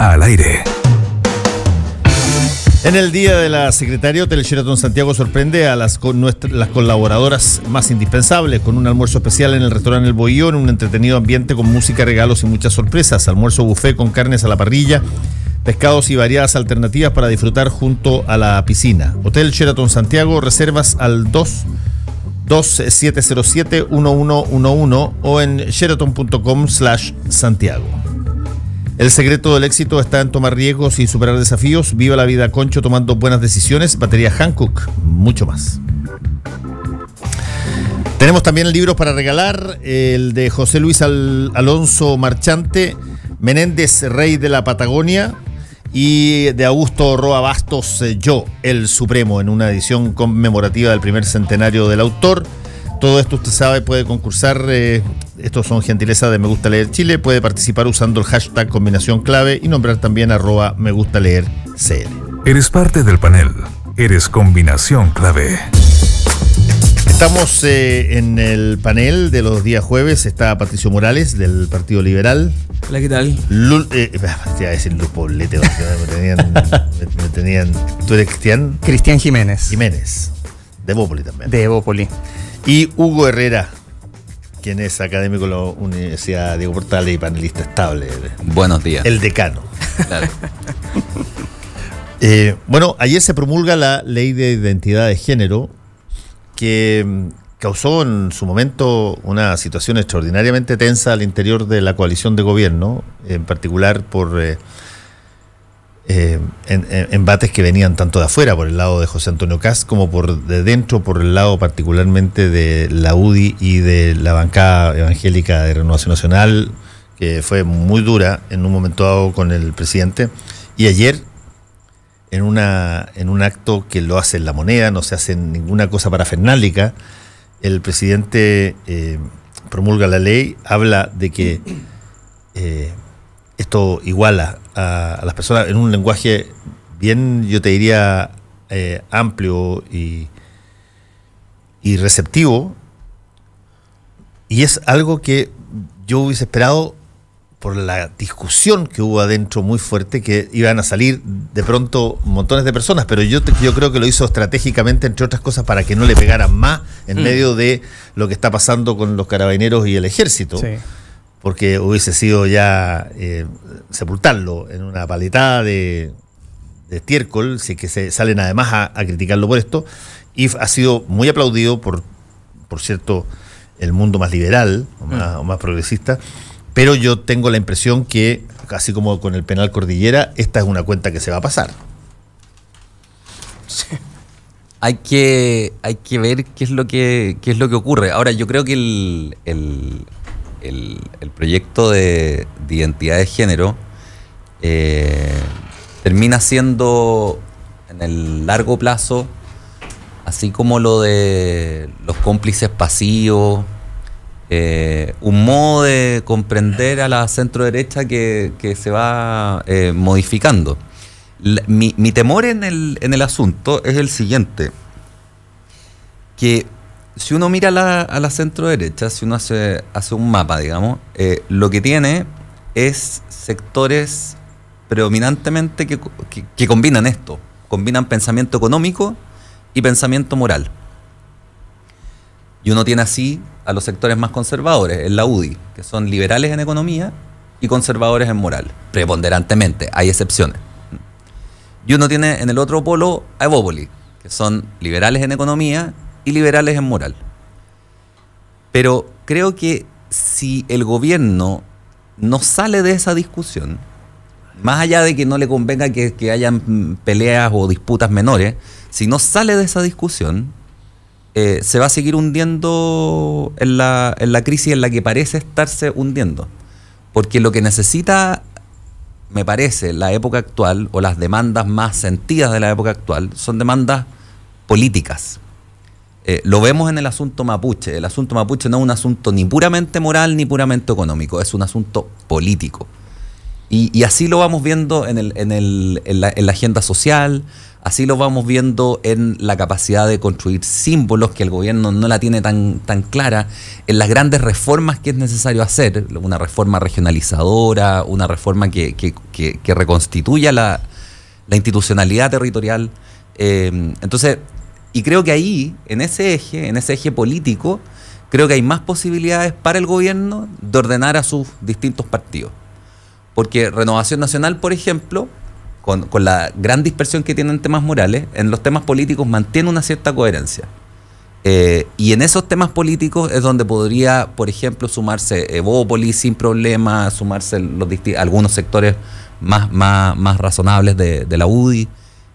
al aire. En el Día de la Secretaria, Hotel Sheraton Santiago sorprende a las colaboradoras más indispensables con un almuerzo especial en el restaurante El Bohío, en un entretenido ambiente con música, regalos y muchas sorpresas. Almuerzo buffet con carnes a la parrilla, pescados y variadas alternativas para disfrutar junto a la piscina. Hotel Sheraton Santiago, reservas al 22707-1111 o en sheraton.com/Santiago. El secreto del éxito está en tomar riesgos y superar desafíos. Viva la vida Concho tomando buenas decisiones. Batería Hankook, mucho más. Tenemos también libros para regalar. El de José Luis Alonso Marchante, Menéndez, Rey de la Patagonia, y de Augusto Roa Bastos, Yo, el Supremo, en una edición conmemorativa del primer centenario del autor. Todo esto, usted sabe, puede concursar. Estos son gentileza de Me Gusta Leer Chile. Puede participar usando el hashtag combinación clave y nombrar también @MeGustaLeerCL. Eres parte del panel. Eres combinación clave. Estamos en el panel de los días jueves. Está Patricio Morales, del Partido Liberal. Hola, ¿qué tal? Te iba a decir Luz Poblete. me tenían. ¿Tú eres Cristian? Cristian Jiménez. Jiménez. De Bópoli también. De Bópoli. Y Hugo Herrera, quien es académico de la Universidad Diego Portales y panelista estable. Buenos días. El decano. Claro. Bueno, ayer se promulga la Ley de Identidad de Género, que causó en su momento una situación extraordinariamente tensa al interior de la coalición de gobierno, en particular por embates que venían tanto de afuera, por el lado de José Antonio Kast, como por de dentro, por el lado particularmente de la UDI y de la bancada evangélica de Renovación Nacional, que fue muy dura en un momento dado con el presidente. Y ayer, en un acto que lo hace en La Moneda, no se hace ninguna cosa parafernálica, el presidente promulga la ley, habla de que esto iguala a las personas en un lenguaje bien, yo te diría, amplio y receptivo, y es algo que yo hubiese esperado por la discusión que hubo adentro muy fuerte, que iban a salir de pronto montones de personas, pero yo creo que lo hizo estratégicamente, entre otras cosas, para que no le pegaran más en medio de lo que está pasando con los carabineros y el ejército. Sí. Porque hubiese sido ya sepultarlo en una paletada de estiércol, si que se salen además a criticarlo por esto, y ha sido muy aplaudido por cierto, el mundo más liberal o más progresista, pero yo tengo la impresión que, así como con el penal Cordillera, esta es una cuenta que se va a pasar. Sí. Hay que ver qué es lo que ocurre. Ahora, yo creo que el proyecto de identidad de género termina siendo, en el largo plazo, así como lo de los cómplices pasivos, un modo de comprender a la centro-derecha que se va modificando. Mi temor en el asunto es el siguiente, que si uno mira a la centro-derecha, si uno hace un mapa, digamos, lo que tiene es sectores predominantemente que combinan esto, combinan pensamiento económico y pensamiento moral. Y uno tiene así a los sectores más conservadores, en la UDI, que son liberales en economía y conservadores en moral, preponderantemente, hay excepciones. Y uno tiene en el otro polo a Bópoli, que son liberales en economía y liberales en moral. Pero creo que si el gobierno no sale de esa discusión, más allá de que no le convenga que hayan peleas o disputas menores, si no sale de esa discusión, se va a seguir hundiendo en la crisis en la que parece estarse hundiendo. Porque lo que necesita, me parece, la época actual, o las demandas más sentidas de la época actual, son demandas políticas. Lo vemos en el asunto mapuche. El asunto mapuche no es un asunto ni puramente moral ni puramente económico, es un asunto político. Y así lo vamos viendo en la agenda social, así lo vamos viendo en la capacidad de construir símbolos que el gobierno no la tiene tan clara, en las grandes reformas que es necesario hacer, una reforma regionalizadora, una reforma que reconstituya la institucionalidad territorial. Entonces, y creo que ahí, en ese eje político, creo que hay más posibilidades para el gobierno de ordenar a sus distintos partidos. Porque Renovación Nacional, por ejemplo, con la gran dispersión que tiene en temas morales, en los temas políticos mantiene una cierta coherencia. Y en esos temas políticos es donde podría, por ejemplo, sumarse Evópolis sin problema, sumarse algunos sectores más razonables de la UDI.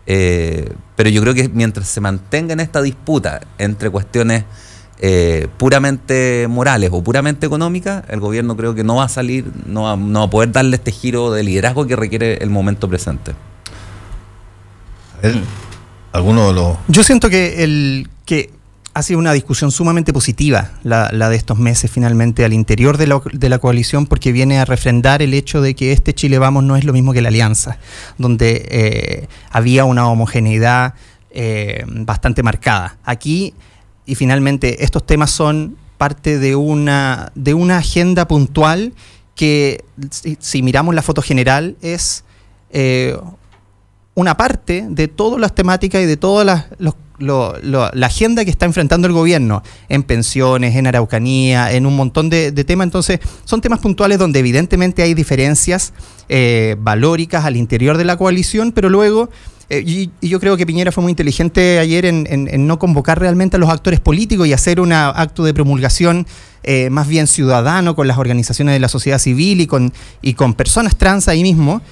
Pero yo creo que mientras se mantenga en esta disputa entre cuestiones puramente morales o puramente económicas, el gobierno creo que no va a salir, no va a poder darle este giro de liderazgo que requiere el momento presente. ¿Alguno de los...? Yo siento que ha sido una discusión sumamente positiva la de estos meses finalmente al interior de la coalición, porque viene a refrendar el hecho de que este Chile Vamos no es lo mismo que la Alianza, donde había una homogeneidad bastante marcada. Aquí, y finalmente, estos temas son parte de una agenda puntual que, si miramos la foto general, es una parte de todas las temáticas y de todas la agenda que está enfrentando el gobierno en pensiones, en Araucanía, en un montón de temas. Entonces, son temas puntuales donde evidentemente hay diferencias valóricas al interior de la coalición, pero luego... Y yo creo que Piñera fue muy inteligente ayer en no convocar realmente a los actores políticos y hacer un acto de promulgación más bien ciudadano con las organizaciones de la sociedad civil y con personas trans ahí mismo,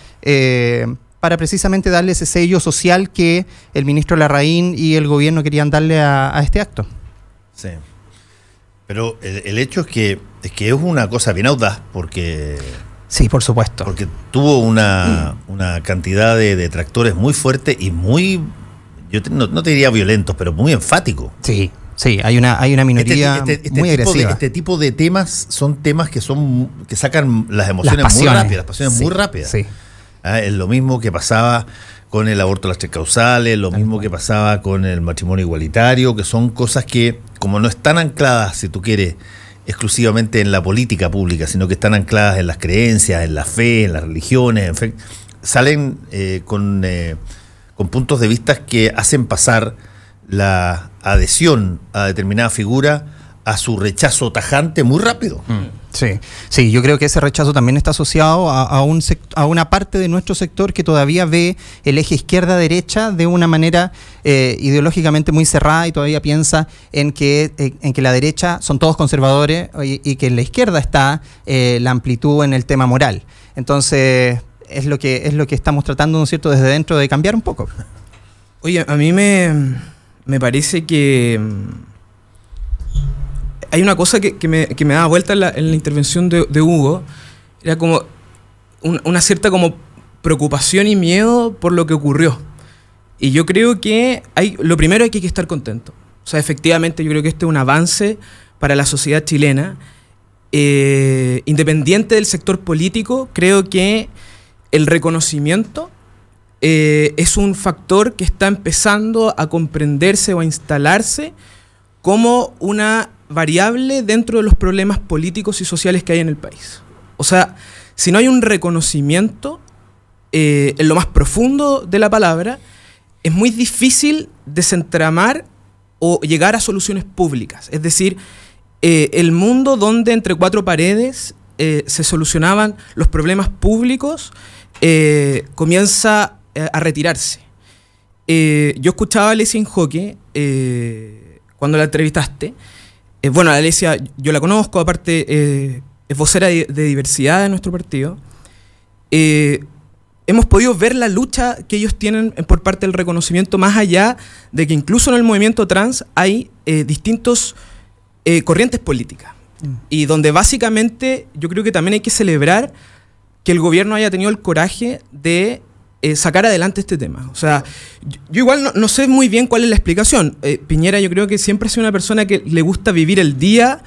para precisamente darle ese sello social que el ministro Larraín y el gobierno querían darle a este acto. Sí. Pero el hecho es que es una cosa bien audaz, porque... Sí, por supuesto. Porque tuvo una cantidad de detractores muy fuerte y muy, no te diría violentos, pero muy enfáticos. Sí, hay una minoría muy agresiva. Este tipo de temas son temas que sacan las emociones muy rápidas, las pasiones muy rápidas. Sí. Es lo mismo que pasaba con el aborto de las 3 causales, lo mismo que pasaba con el matrimonio igualitario, que son cosas que, como no están ancladas, si tú quieres, exclusivamente en la política pública, sino que están ancladas en las creencias, en la fe, en las religiones, en fin, salen con puntos de vista que hacen pasar la adhesión a determinada figura a su rechazo tajante muy rápido. Sí, yo creo que ese rechazo también está asociado a una parte de nuestro sector que todavía ve el eje izquierda-derecha de una manera ideológicamente muy cerrada y todavía piensa en que la derecha son todos conservadores y que en la izquierda está la amplitud en el tema moral. Entonces es lo que estamos tratando, ¿no es cierto?, desde dentro de cambiar un poco. Oye, a mí me parece que hay una cosa que me daba vuelta en la intervención de Hugo. Era como una cierta como preocupación y miedo por lo que ocurrió. Y yo creo que lo primero hay que estar contento. O sea, efectivamente yo creo que este es un avance para la sociedad chilena. Independiente del sector político, creo que el reconocimiento es un factor que está empezando a comprenderse o a instalarse como una variable dentro de los problemas políticos y sociales que hay en el país. O sea, si no hay un reconocimiento en lo más profundo de la palabra, es muy difícil desentramar o llegar a soluciones públicas. Es decir, el mundo donde entre 4 paredes se solucionaban los problemas públicos comienza a retirarse. Yo escuchaba a Alesia Injoque cuando la entrevistaste. Bueno, a Alesia yo la conozco, aparte es vocera de diversidad de nuestro partido. Hemos podido ver la lucha que ellos tienen por parte del reconocimiento, más allá de que incluso en el movimiento trans hay distintos corrientes políticas. Y donde básicamente yo creo que también hay que celebrar que el gobierno haya tenido el coraje de sacar adelante este tema. O sea, yo igual no sé muy bien cuál es la explicación. Piñera yo creo que siempre ha sido una persona que le gusta vivir el día,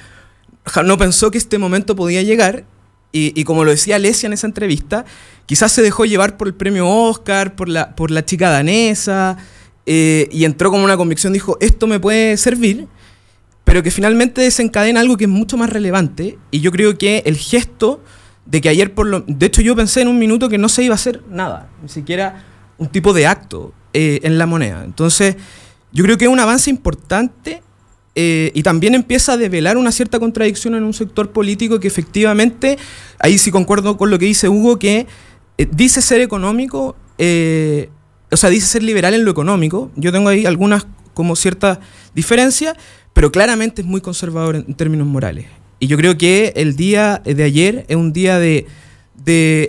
no pensó que este momento podía llegar y como lo decía Alesia en esa entrevista, quizás se dejó llevar por el premio Oscar, por la chica danesa, y entró como una convicción, dijo, esto me puede servir, pero que finalmente desencadena algo que es mucho más relevante, y yo creo que el gesto de que ayer, de hecho yo pensé en un minuto que no se iba a hacer nada, ni siquiera un tipo de acto en La Moneda. Entonces, yo creo que es un avance importante, y también empieza a develar una cierta contradicción en un sector político que efectivamente, ahí sí concuerdo con lo que dice Hugo, que dice ser económico, o sea, dice ser liberal en lo económico. Yo tengo ahí algunas como ciertas diferencias, pero claramente es muy conservador en términos morales. Y yo creo que el día de ayer es un día de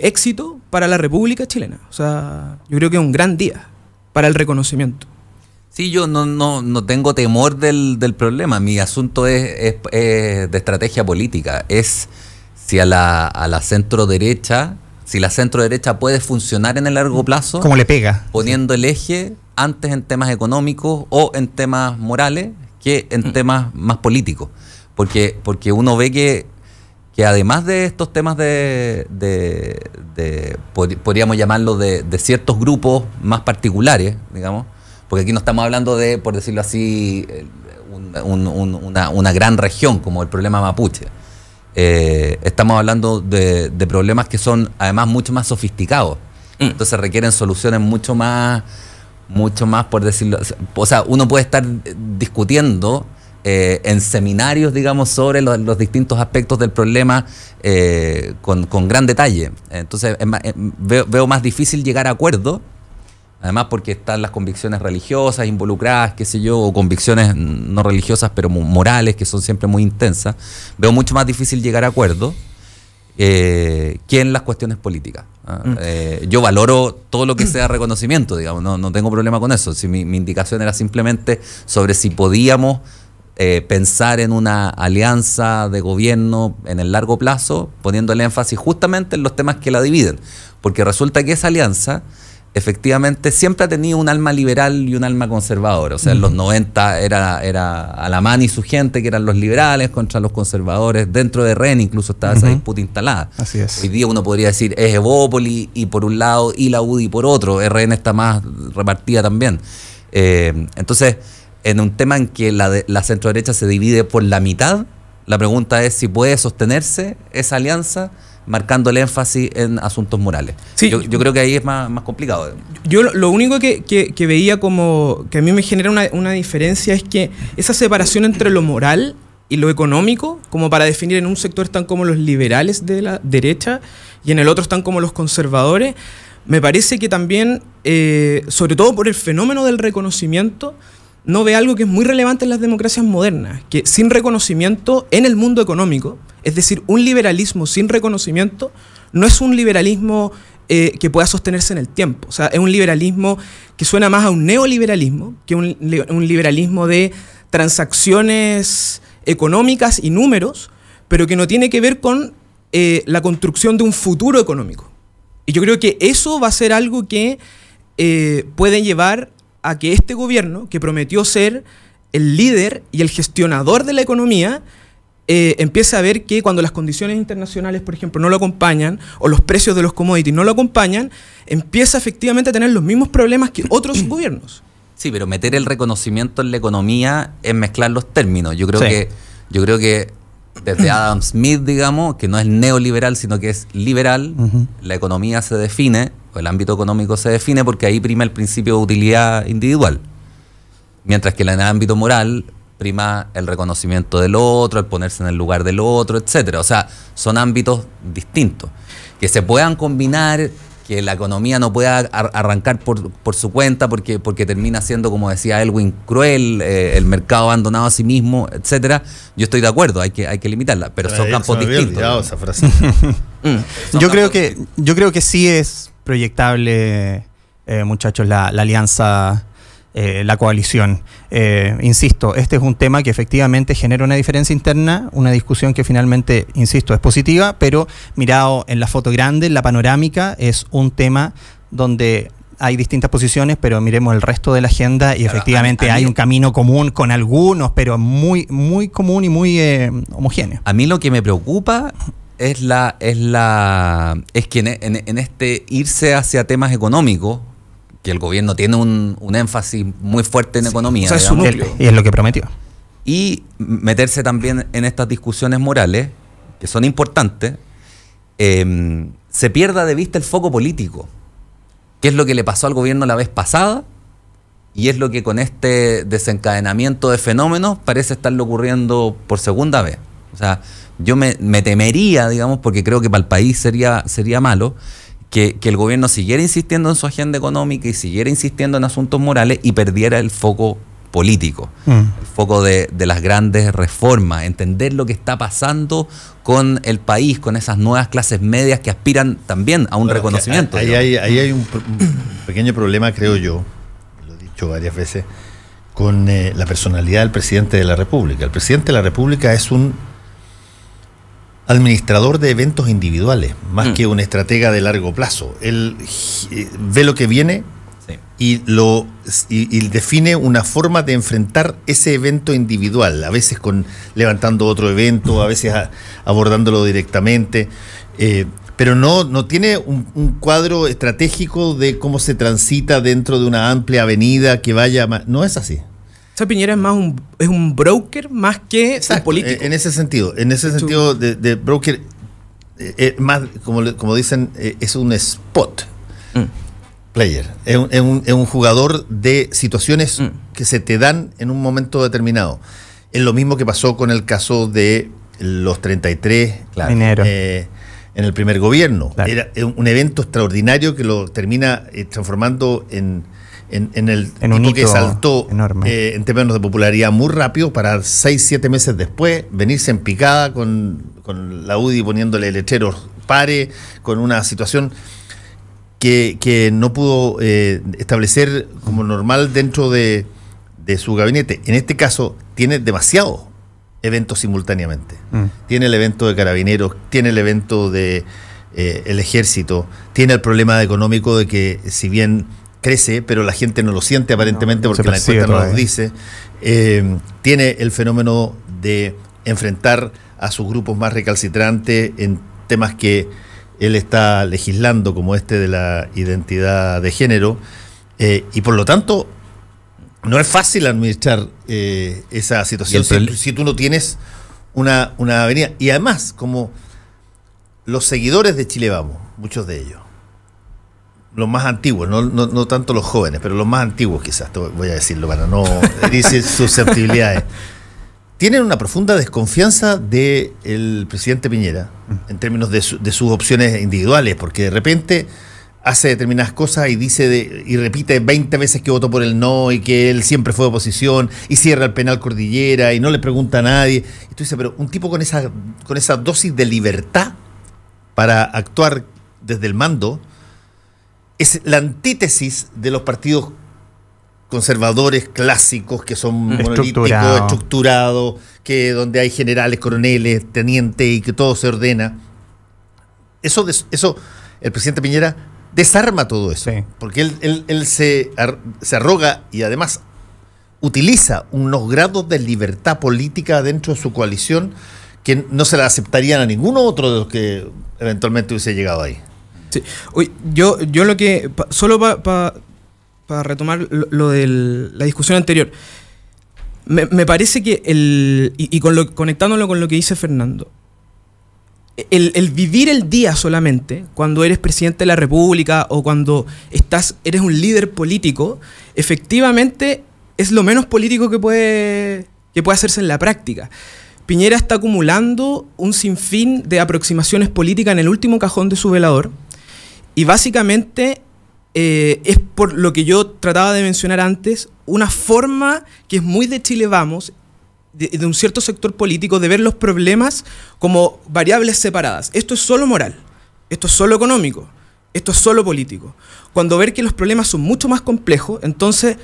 éxito para la República Chilena. O sea, yo creo que es un gran día para el reconocimiento. Sí, yo no tengo temor del problema. Mi asunto es de estrategia política. Es si a la centro-derecha, si la centro-derecha puede funcionar en el largo plazo. ¿Cómo le pega? Poniendo el eje antes en temas económicos o en temas morales que en temas más políticos. Porque uno ve que además de estos temas podríamos llamarlo de ciertos grupos más particulares, digamos, porque aquí no estamos hablando de, por decirlo así, una gran región como el problema mapuche. Estamos hablando de problemas que son además mucho más sofisticados. Entonces requieren soluciones mucho más, por decirlo, o sea, uno puede estar discutiendo en seminarios, digamos, sobre los distintos aspectos del problema con gran detalle. Entonces veo más difícil llegar a acuerdos, además porque están las convicciones religiosas involucradas, qué sé yo, o convicciones no religiosas pero morales, que son siempre muy intensas. Veo mucho más difícil llegar a acuerdos que en las cuestiones políticas. Yo valoro todo lo que sea reconocimiento, digamos, no tengo problema con eso. Si mi indicación era simplemente sobre si podíamos pensar en una alianza de gobierno en el largo plazo, poniendo el énfasis justamente en los temas que la dividen, porque resulta que esa alianza efectivamente siempre ha tenido un alma liberal y un alma conservadora. O sea, en los 90 era Alamán y su gente, que eran los liberales contra los conservadores. Dentro de REN incluso estaba esa disputa instalada. Así es. Hoy día uno podría decir es Evópoli y por un lado y la UDI por otro. RN está más repartida también. Entonces, en un tema en que la centro-derecha se divide por la mitad, la pregunta es si puede sostenerse esa alianza marcando el énfasis en asuntos morales. Sí. Yo creo que ahí es más complicado. Yo lo único que veía como que a mí me genera una diferencia es que esa separación entre lo moral y lo económico, como para definir en un sector están como los liberales de la derecha y en el otro están como los conservadores, me parece que también, sobre todo por el fenómeno del reconocimiento, no ve algo que es muy relevante en las democracias modernas, que sin reconocimiento en el mundo económico, es decir, un liberalismo sin reconocimiento no es un liberalismo que pueda sostenerse en el tiempo. O sea, es un liberalismo que suena más a un neoliberalismo que un liberalismo de transacciones económicas y números, pero que no tiene que ver con la construcción de un futuro económico. Y yo creo que eso va a ser algo que puede llevar a que este gobierno, que prometió ser el líder y el gestionador de la economía, empiece a ver que cuando las condiciones internacionales, por ejemplo, no lo acompañan, o los precios de los commodities no lo acompañan, empieza efectivamente a tener los mismos problemas que otros gobiernos. Sí, pero meter el reconocimiento en la economía es mezclar los términos. Yo creo que desde Adam Smith, digamos, que no es neoliberal, sino que es liberal, la economía se define, o el ámbito económico se define porque ahí prima el principio de utilidad individual. Mientras que en el ámbito moral prima el reconocimiento del otro, el ponerse en el lugar del otro, etcétera. O sea, son ámbitos distintos. Que se puedan combinar, que la economía no pueda arrancar por su cuenta porque termina siendo, como decía Elwin, cruel, el mercado abandonado a sí mismo, etcétera. Yo estoy de acuerdo, hay que limitarla, pero son campos distintos. Esa frase. Yo creo que sí es proyectable, muchachos, la alianza, la coalición. Insisto, este es un tema que efectivamente genera una diferencia interna, una discusión que finalmente, insisto, es positiva, pero mirado en la foto grande, en la panorámica, es un tema donde hay distintas posiciones, pero miremos el resto de la agenda y efectivamente hay un camino común con algunos, pero muy, muy común y muy homogéneo. A mí lo que me preocupa que en este irse hacia temas económicos, que el gobierno tiene un énfasis muy fuerte en economía, o sea, es su digamos, núcleo. Y es lo que prometió. y meterse también en estas discusiones morales, que son importantes, se pierda de vista el foco político, que es lo que le pasó al gobierno la vez pasada, y es lo que con este desencadenamiento de fenómenos parece estarle ocurriendo por segunda vez. O sea, yo me temería, digamos, porque creo que para el país sería malo, que el gobierno siguiera insistiendo en su agenda económica y siguiera insistiendo en asuntos morales y perdiera el foco político, el foco de las grandes reformas, entender lo que está pasando con el país, con esas nuevas clases medias que aspiran también a un reconocimiento. Ahí hay un pequeño problema, creo yo, lo he dicho varias veces, con la personalidad del presidente de la República. El presidente de la República es un administrador de eventos individuales, más que un estratega de largo plazo. Él ve lo que viene y define una forma de enfrentar ese evento individual, a veces levantando otro evento, a veces abordándolo directamente, pero no tiene un cuadro estratégico de cómo se transita dentro de una amplia avenida que vaya más. No es así. Piñera es un broker más que un político. En ese sentido de broker, más como dicen, es un spot player, es un jugador de situaciones que se te dan en un momento determinado. Es lo mismo que pasó con el caso de los 33 mineros en el primer gobierno. Claro. Era un evento extraordinario que lo termina transformando en un tipo que hito saltó enorme. en términos de popularidad muy rápido para 6-7 meses después venirse en picada con la UDI poniéndole letreros pare, con una situación que no pudo establecer como normal dentro de su gabinete. En este caso tiene demasiados eventos simultáneamente. Tiene el evento de Carabineros, tiene el evento de el Ejército, tiene el problema económico de que si bien crece, pero la gente no lo siente aparentemente porque la encuesta no lo dice. Tiene el fenómeno de enfrentar a sus grupos más recalcitrantes en temas que él está legislando, como este de la identidad de género, y por lo tanto no es fácil administrar esa situación si tú no tienes una avenida. Y además, como los seguidores de Chile Vamos, muchos de ellos, los más antiguos, no tanto los jóvenes, pero los más antiguos quizás, voy a decirlo para no herir susceptibilidades, tienen una profunda desconfianza del presidente Piñera en términos de sus opciones individuales, porque de repente hace determinadas cosas y dice y repite 20 veces que votó por el no y que él siempre fue oposición y cierra el penal Cordillera y no le pregunta a nadie. Y tú dices, pero un tipo con esa dosis de libertad para actuar desde el mando es la antítesis de los partidos conservadores clásicos que son monolíticos, estructurados, que donde hay generales, coroneles, tenientes y que todo se ordena. Eso el presidente Piñera desarma todo eso, porque él se arroga y además utiliza unos grados de libertad política dentro de su coalición que no se la aceptarían a ninguno otro de los que eventualmente hubiese llegado ahí. Sí. Oye, yo lo que solo para retomar lo de la discusión anterior, me parece que conectándolo con lo que dice Fernando, el vivir el día solamente cuando eres presidente de la República o cuando eres un líder político, efectivamente es lo menos político que puede hacerse en la práctica. Piñera está acumulando un sinfín de aproximaciones políticas en el último cajón de su velador. Y básicamente es por lo que yo trataba de mencionar antes, una forma que es muy de Chile Vamos, de un cierto sector político, de ver los problemas como variables separadas. Esto es solo moral, esto es solo económico, esto es solo político. Cuando ver que los problemas son mucho más complejos, entonces,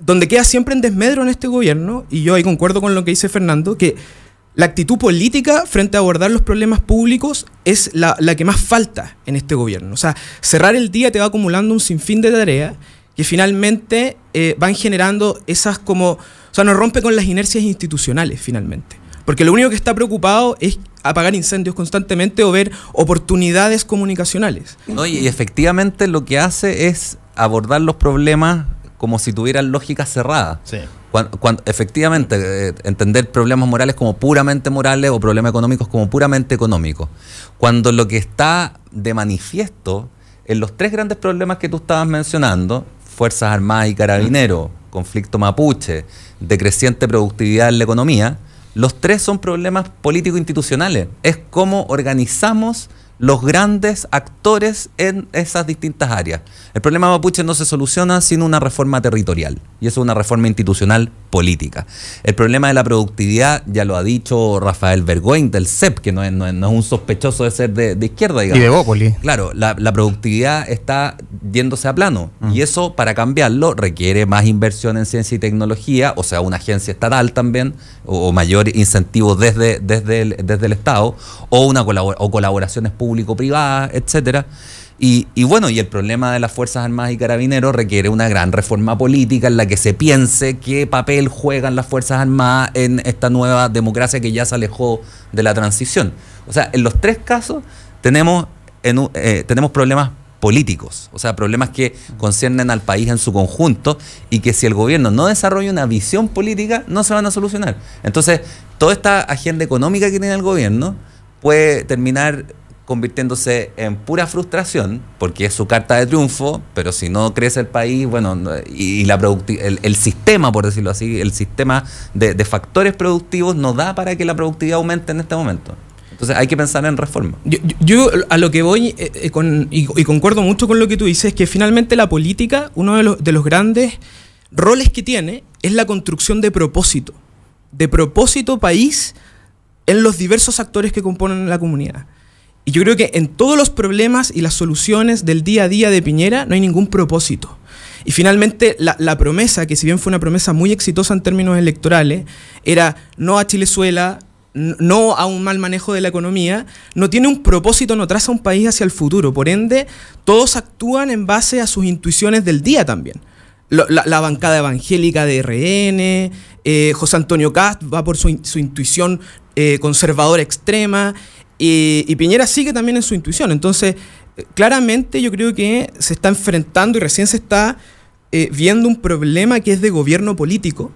donde queda siempre en desmedro en este gobierno, y yo ahí concuerdo con lo que dice Fernando, que la actitud política frente a abordar los problemas públicos es la que más falta en este gobierno. O sea, cerrar el día te va acumulando un sinfín de tareas que finalmente van generando esas como... O sea, nos rompe con las inercias institucionales finalmente. Porque lo único que está preocupado es apagar incendios constantemente o ver oportunidades comunicacionales. ¿No? Y efectivamente lo que hace es abordar los problemas como si tuvieran lógica cerrada. Sí. Cuando efectivamente entender problemas morales como puramente morales o problemas económicos como puramente económicos. Cuando lo que está de manifiesto en los tres grandes problemas que tú estabas mencionando, Fuerzas Armadas y Carabineros, conflicto mapuche, decreciente productividad en la economía, los tres son problemas político-institucionales. Es cómo organizamos los grandes actores en esas distintas áreas. El problema mapuche no se soluciona sin una reforma territorial, y eso es una reforma institucional política. El problema de la productividad, ya lo ha dicho Rafael Bergoin del CEP, que no es un sospechoso de ser de izquierda, digamos. Y de Bópoli. Claro, la productividad está yéndose a plano, y eso, para cambiarlo, requiere más inversión en ciencia y tecnología, o sea, una agencia estatal también, o mayor incentivo desde el Estado, o colaboraciones público-privadas, etcétera. Y bueno, y el problema de las Fuerzas Armadas y Carabineros requiere una gran reforma política en la que se piense qué papel juegan las Fuerzas Armadas en esta nueva democracia que ya se alejó de la transición. O sea, en los tres casos tenemos problemas políticos, o sea, problemas que conciernen al país en su conjunto y que si el gobierno no desarrolla una visión política no se van a solucionar. Entonces, toda esta agenda económica que tiene el gobierno puede terminar convirtiéndose en pura frustración, porque es su carta de triunfo, pero si no crece el país, bueno, y el sistema, por decirlo así, el sistema de factores productivos no da para que la productividad aumente en este momento. Entonces hay que pensar en reforma. Yo a lo que voy, y concuerdo mucho con lo que tú dices, es que finalmente la política, uno de los grandes roles que tiene, es la construcción de propósito país en los diversos actores que componen la comunidad. Y yo creo que en todos los problemas y las soluciones del día a día de Piñera no hay ningún propósito. Y finalmente la promesa, que si bien fue una promesa muy exitosa en términos electorales, era no a Chilezuela, no a un mal manejo de la economía, no tiene un propósito, no traza un país hacia el futuro. Por ende, todos actúan en base a sus intuiciones del día también. La bancada evangélica de RN, José Antonio Kast va por su intuición conservadora extrema, y Piñera sigue también en su intuición. Entonces, claramente yo creo que se está enfrentando y recién se está viendo un problema que es de gobierno político,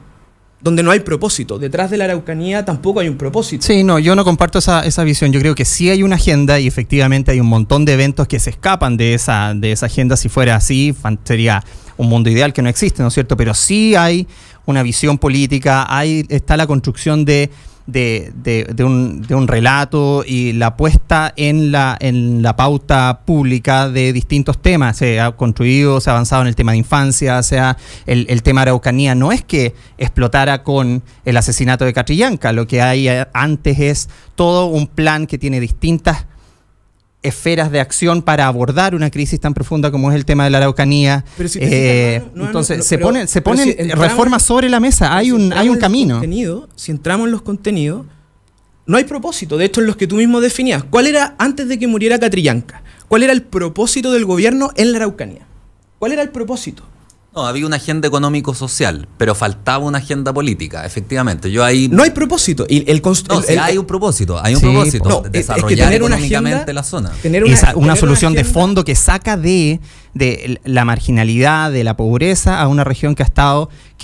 donde no hay propósito. Detrás de la Araucanía tampoco hay un propósito. Sí, no, yo no comparto esa visión. Yo creo que sí hay una agenda y efectivamente hay un montón de eventos que se escapan de esa agenda. Si fuera así, sería un mundo ideal que no existe, ¿no es cierto? Pero sí hay una visión política, está la construcción de un relato y la puesta en la pauta pública de distintos temas. Se ha construido, se ha avanzado en el tema de infancia, sea el tema Araucanía. No es que explotara con el asesinato de Catrillanca, lo que hay antes es todo un plan que tiene distintas esferas de acción para abordar una crisis tan profunda como es el tema de la Araucanía. Pero si entonces se ponen reformas sobre la mesa, hay un camino. Si entramos en los contenidos, no hay propósito. De hecho, en los que tú mismo definías, ¿cuál era, antes de que muriera Catrillanca, cuál era el propósito del gobierno en la Araucanía? ¿Cuál era el propósito? No, había una agenda económico-social, pero faltaba una agenda política, efectivamente. No hay propósito. Hay un propósito. Desarrollar económicamente la zona. Una solución de fondo que saca de la marginalidad, de la pobreza, a una región que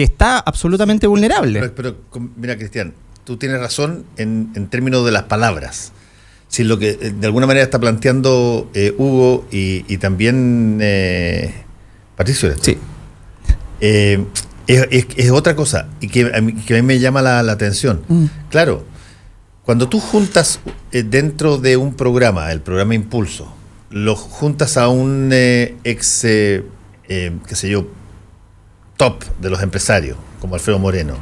está absolutamente vulnerable. Pero mira, Cristian, tú tienes razón en términos de las palabras. Si lo que de alguna manera está planteando Hugo y también Patricio. Sí. Es otra cosa y que a mí me llama la atención. Claro, cuando tú juntas dentro de un programa, el programa Impulso, lo juntas a un qué sé yo, top de los empresarios, como Alfredo Moreno,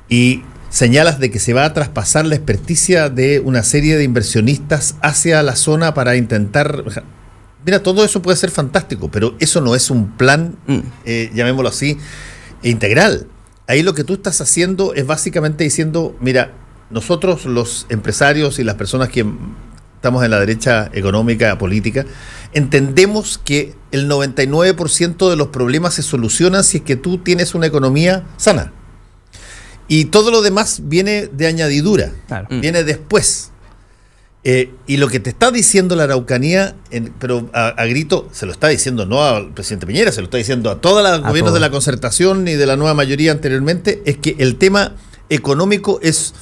y señalas de que se va a traspasar la experticia de una serie de inversionistas hacia la zona para intentar... Mira, todo eso puede ser fantástico, pero eso no es un plan, llamémoslo así, integral. Ahí lo que tú estás haciendo es básicamente diciendo, mira, nosotros los empresarios y las personas que estamos en la derecha económica, política, entendemos que el 99% de los problemas se solucionan si es que tú tienes una economía sana. Y todo lo demás viene de añadidura, viene después. Y lo que te está diciendo la Araucanía, pero a grito, se lo está diciendo no al presidente Piñera, se lo está diciendo a todos los gobiernos de la concertación y de la nueva mayoría anteriormente, es que el tema económico es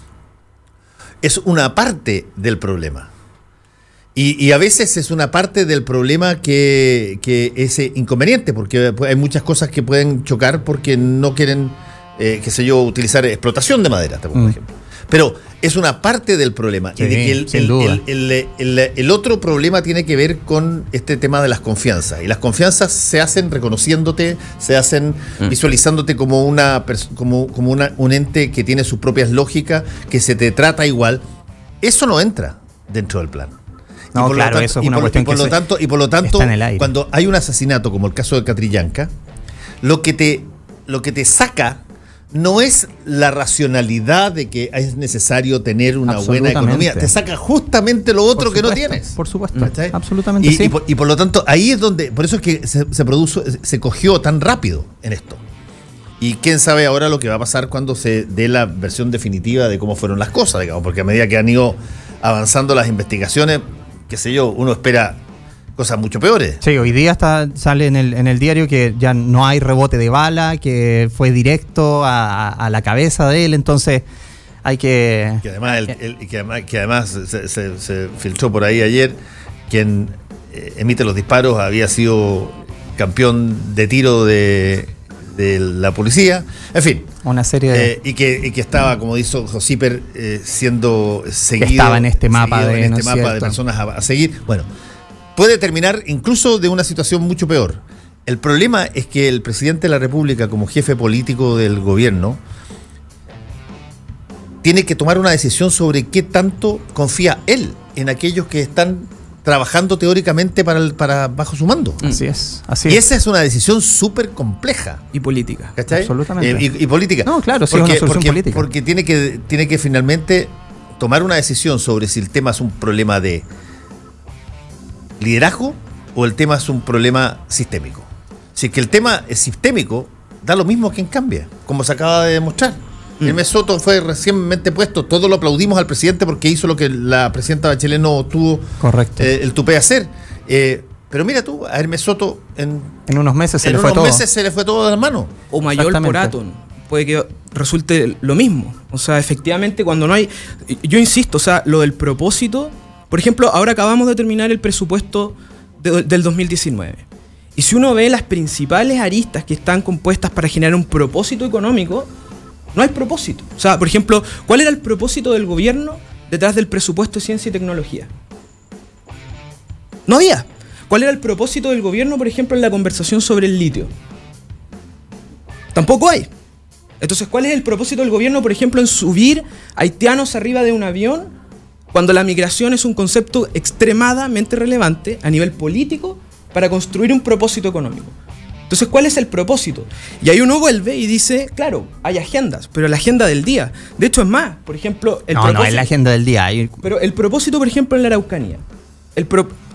una parte del problema. Y a veces es una parte del problema que es inconveniente, porque hay muchas cosas que pueden chocar porque no quieren, qué sé yo, utilizar explotación de madera, por ejemplo. Pero es una parte del problema. Sí, y de que el otro problema tiene que ver con este tema de las confianzas. Y las confianzas se hacen reconociéndote, se hacen visualizándote como un ente que tiene sus propias lógicas, que se te trata igual. Eso no entra dentro del plan. No, claro, eso es una cuestión que y por lo tanto, está en el aire. Cuando hay un asesinato como el caso de Catrillanca, lo que te saca no es la racionalidad de que es necesario tener una buena economía, te saca justamente lo otro que no tienes. Por supuesto, ¿cachai? absolutamente sí. Y por lo tanto, ahí es donde, por eso es que se cogió tan rápido en esto. Y quién sabe ahora lo que va a pasar cuando se dé la versión definitiva de cómo fueron las cosas, digamos, porque a medida que han ido avanzando las investigaciones, qué sé yo, uno espera cosas mucho peores. Sí, hoy día sale en el diario que ya no hay rebote de bala, que fue directo a la cabeza de él, entonces hay que... Que además se filtró por ahí ayer, quien emite los disparos había sido campeón de tiro de la policía, en fin. Una serie de... y que estaba, como dijo Josiper, siendo seguido. Que estaba en este mapa de personas a seguir. Bueno, puede terminar incluso de una situación mucho peor. El problema es que el presidente de la República, como jefe político del gobierno, tiene que tomar una decisión sobre qué tanto confía él en aquellos que están trabajando teóricamente para bajo su mando. Así es. Y esa es una decisión súper compleja. Y política. ¿Cachai? Absolutamente. Y política. No, claro, sí, es una solución política. Porque tiene que finalmente tomar una decisión sobre si el tema es un problema de liderazgo o el tema es un problema sistémico. Si es que el tema es sistémico, da lo mismo a quien cambie, como se acaba de demostrar. Hermes Soto fue recientemente puesto, todos lo aplaudimos al presidente porque hizo lo que la presidenta Bachelet no tuvo el tupé hacer. Pero mira tú, a Hermes Soto en unos meses se le fue todo de las manos. O Mayol por Aton. Puede que resulte lo mismo. O sea, efectivamente, cuando no hay... Yo insisto, o sea, lo del propósito... Por ejemplo, ahora acabamos de terminar el presupuesto del 2019. Y si uno ve las principales aristas que están compuestas para generar un propósito económico, no hay propósito. O sea, por ejemplo, ¿cuál era el propósito del gobierno detrás del presupuesto de ciencia y tecnología? No había. ¿Cuál era el propósito del gobierno, por ejemplo, en la conversación sobre el litio? Tampoco hay. Entonces, ¿cuál es el propósito del gobierno, por ejemplo, en subir haitianos arriba de un avión cuando la migración es un concepto extremadamente relevante a nivel político para construir un propósito económico? Entonces, ¿cuál es el propósito? Y ahí uno vuelve y dice, claro, hay agendas, pero la agenda del día. De hecho, es más, por ejemplo... No es la agenda del día. Pero el propósito, por ejemplo, en la Araucanía.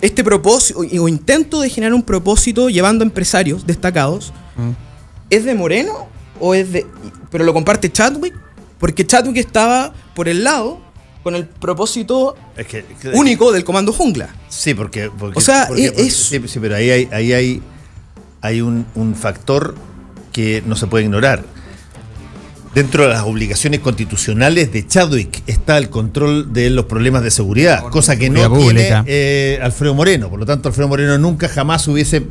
Este propósito o intento de generar un propósito llevando a empresarios destacados, ¿es de Moreno o es de...? Pero lo comparte Chadwick, porque Chadwick estaba por el lado con el propósito único del Comando Jungla. Sí, porque o sea, sí, pero ahí hay un factor que no se puede ignorar. Dentro de las obligaciones constitucionales de Chadwick está el control de los problemas de seguridad, cosa que no tiene Alfredo Moreno. Por lo tanto, Alfredo Moreno nunca jamás hubiese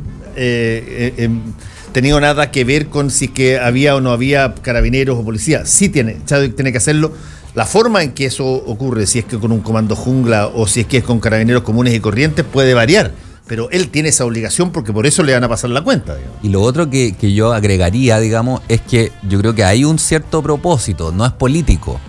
tenido nada que ver con si que había o no había carabineros o policía. Sí Chadwick tiene que hacerlo. La forma en que eso ocurre, si es que con un comando jungla o si es que es con carabineros comunes y corrientes, puede variar. Pero él tiene esa obligación porque por eso le van a pasar la cuenta, digamos. Y lo otro que yo agregaría, digamos, es que yo creo que hay un cierto propósito, no es político,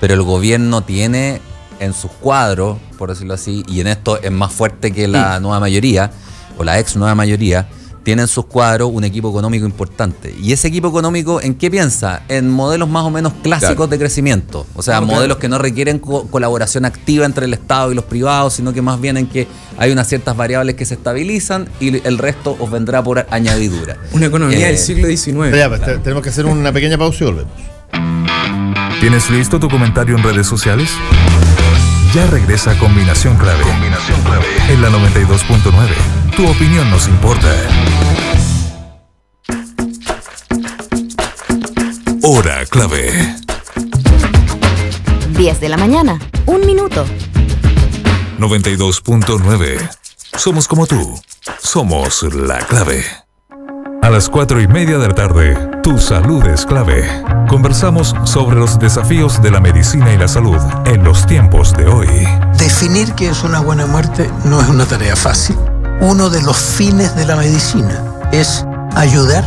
pero el gobierno tiene en sus cuadros, por decirlo así, y en esto es más fuerte que la nueva mayoría, o la ex nueva mayoría, tiene en sus cuadros un equipo económico importante. ¿Y ese equipo económico en qué piensa? En modelos más o menos clásicos de crecimiento. O sea, modelos que no requieren colaboración activa entre el Estado y los privados, sino que más bien en que hay unas ciertas variables que se estabilizan y el resto os vendrá por añadidura. Una economía del siglo XIX. Ya, pues, tenemos que hacer una pequeña pausa y volvemos. ¿Tienes listo tu comentario en redes sociales? Ya regresa Combinación Clave. En la 92.9. Tu opinión nos importa. Hora clave. 10 de la mañana, 1 minuto. 92.9. Somos como tú. Somos la clave. A las 4:30 de la tarde, tu salud es clave. Conversamos sobre los desafíos de la medicina y la salud en los tiempos de hoy. Definir qué es una buena muerte no es una tarea fácil. Uno de los fines de la medicina es ayudar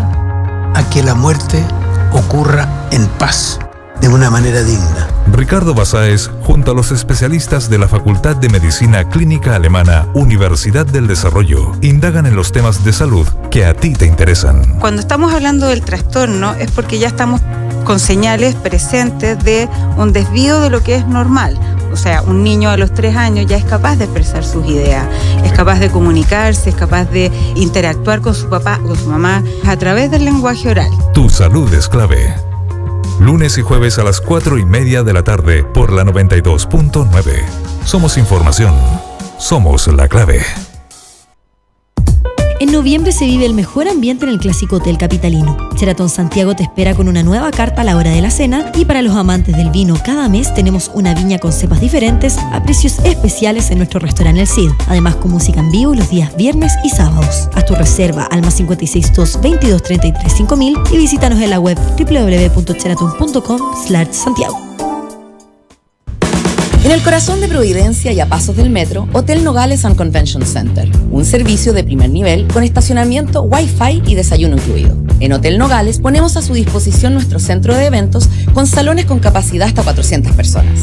a que la muerte ocurra en paz, de una manera digna. Ricardo Basáez, junto a los especialistas de la Facultad de Medicina Clínica Alemana, Universidad del Desarrollo, indagan en los temas de salud que a ti te interesan. Cuando estamos hablando del trastorno es porque ya estamos con señales presentes de un desvío de lo que es normal. O sea, un niño a los 3 años ya es capaz de expresar sus ideas, es capaz de comunicarse, es capaz de interactuar con su papá o su mamá a través del lenguaje oral. Tu salud es clave. Lunes y jueves a las 4:30 de la tarde por la 92.9. Somos información. Somos la clave. En noviembre se vive el mejor ambiente en el clásico hotel capitalino. Sheraton Santiago te espera con una nueva carta a la hora de la cena, y para los amantes del vino, cada mes tenemos una viña con cepas diferentes a precios especiales en nuestro restaurante El Cid. Además, con música en vivo los días viernes y sábados. Haz tu reserva al +562 2233 5000 y visítanos en la web www.sheraton.com/Santiago. En el corazón de Providencia y a pasos del metro, Hotel Nogales and Convention Center. Un servicio de primer nivel con estacionamiento, Wi-Fi y desayuno incluido. En Hotel Nogales ponemos a su disposición nuestro centro de eventos con salones con capacidad hasta 400 personas.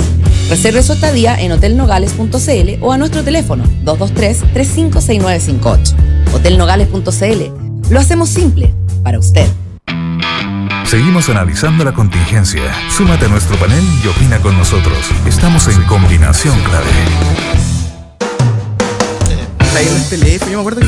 Reserve su estadía en hotelnogales.cl o a nuestro teléfono 223-356958. Hotelnogales.cl. Lo hacemos simple para usted. Seguimos analizando la contingencia. Súmate a nuestro panel y opina con nosotros. Estamos en Combinación Clave. Ahí en el teléfono, yo me acuerdo que...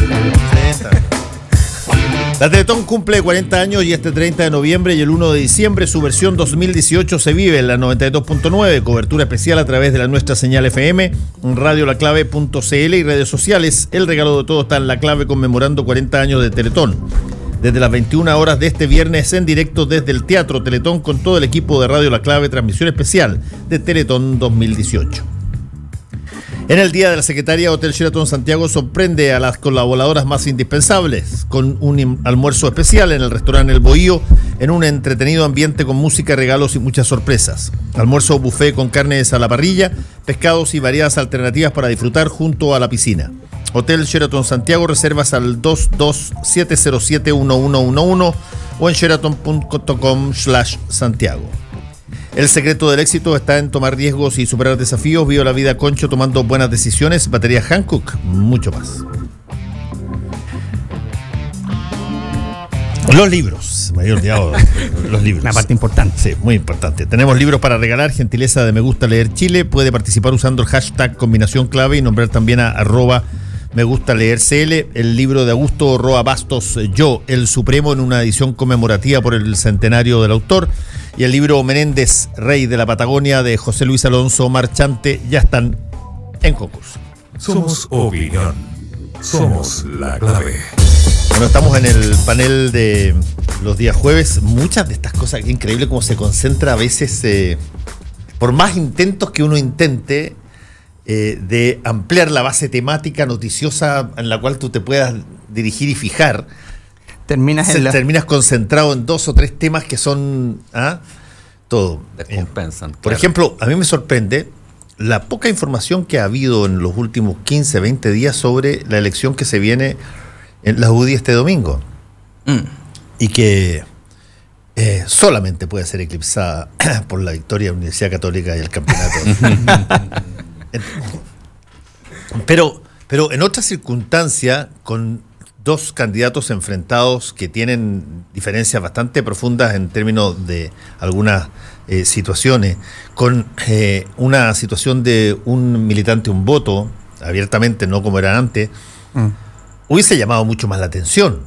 La Teletón cumple 40 años y este 30 de noviembre y el 1 de diciembre su versión 2018 se vive en la 92.9, cobertura especial a través de la nuestra señal FM, radiolaclave.cl y redes sociales. El regalo de todo está en La Clave conmemorando 40 años de Teletón. Desde las 21 horas de este viernes en directo desde el Teatro Teletón con todo el equipo de Radio La Clave, transmisión especial de Teletón 2018. En el Día de la Secretaria, Hotel Sheraton Santiago sorprende a las colaboradoras más indispensables con un almuerzo especial en el restaurante El Bohío, en un entretenido ambiente con música, regalos y muchas sorpresas. Almuerzo buffet con carnes a la parrilla, pescados y variadas alternativas para disfrutar junto a la piscina. Hotel Sheraton Santiago, reservas al 227071111 o en sheraton.com/Santiago. El secreto del éxito está en tomar riesgos y superar desafíos. Viva la vida Concho tomando buenas decisiones. Batería Hankook, mucho más. Los libros, me había olvidado los libros. Una parte importante. Sí, muy importante. Tenemos libros para regalar, gentileza de Me Gusta Leer Chile. Puede participar usando el hashtag Combinación Clave y nombrar también a @Me Gusta Leer CL. El libro de Augusto Roa Bastos, Yo, el Supremo, en una edición conmemorativa por el centenario del autor. Y el libro Menéndez, Rey de la Patagonia, de José Luis Alonso Marchante, ya están en concurso. Somos opinión. Somos la clave. Bueno, estamos en el panel de los días jueves. Muchas de estas cosas, es increíble cómo se concentra a veces, por más intentos que uno intente, de ampliar la base temática noticiosa en la cual tú te puedas dirigir y fijar, terminas concentrado en 2 o 3 temas que son todo. Descompensan. Por ejemplo, a mí me sorprende la poca información que ha habido en los últimos 15, 20 días sobre la elección que se viene en la UDI este domingo. Y que solamente puede ser eclipsada por la victoria de la Universidad Católica y el campeonato. Pero en otra circunstancia, con 2 candidatos enfrentados que tienen diferencias bastante profundas en términos de algunas situaciones, con una situación de un militante, un voto, abiertamente, no como era antes, hubiese llamado mucho más la atención.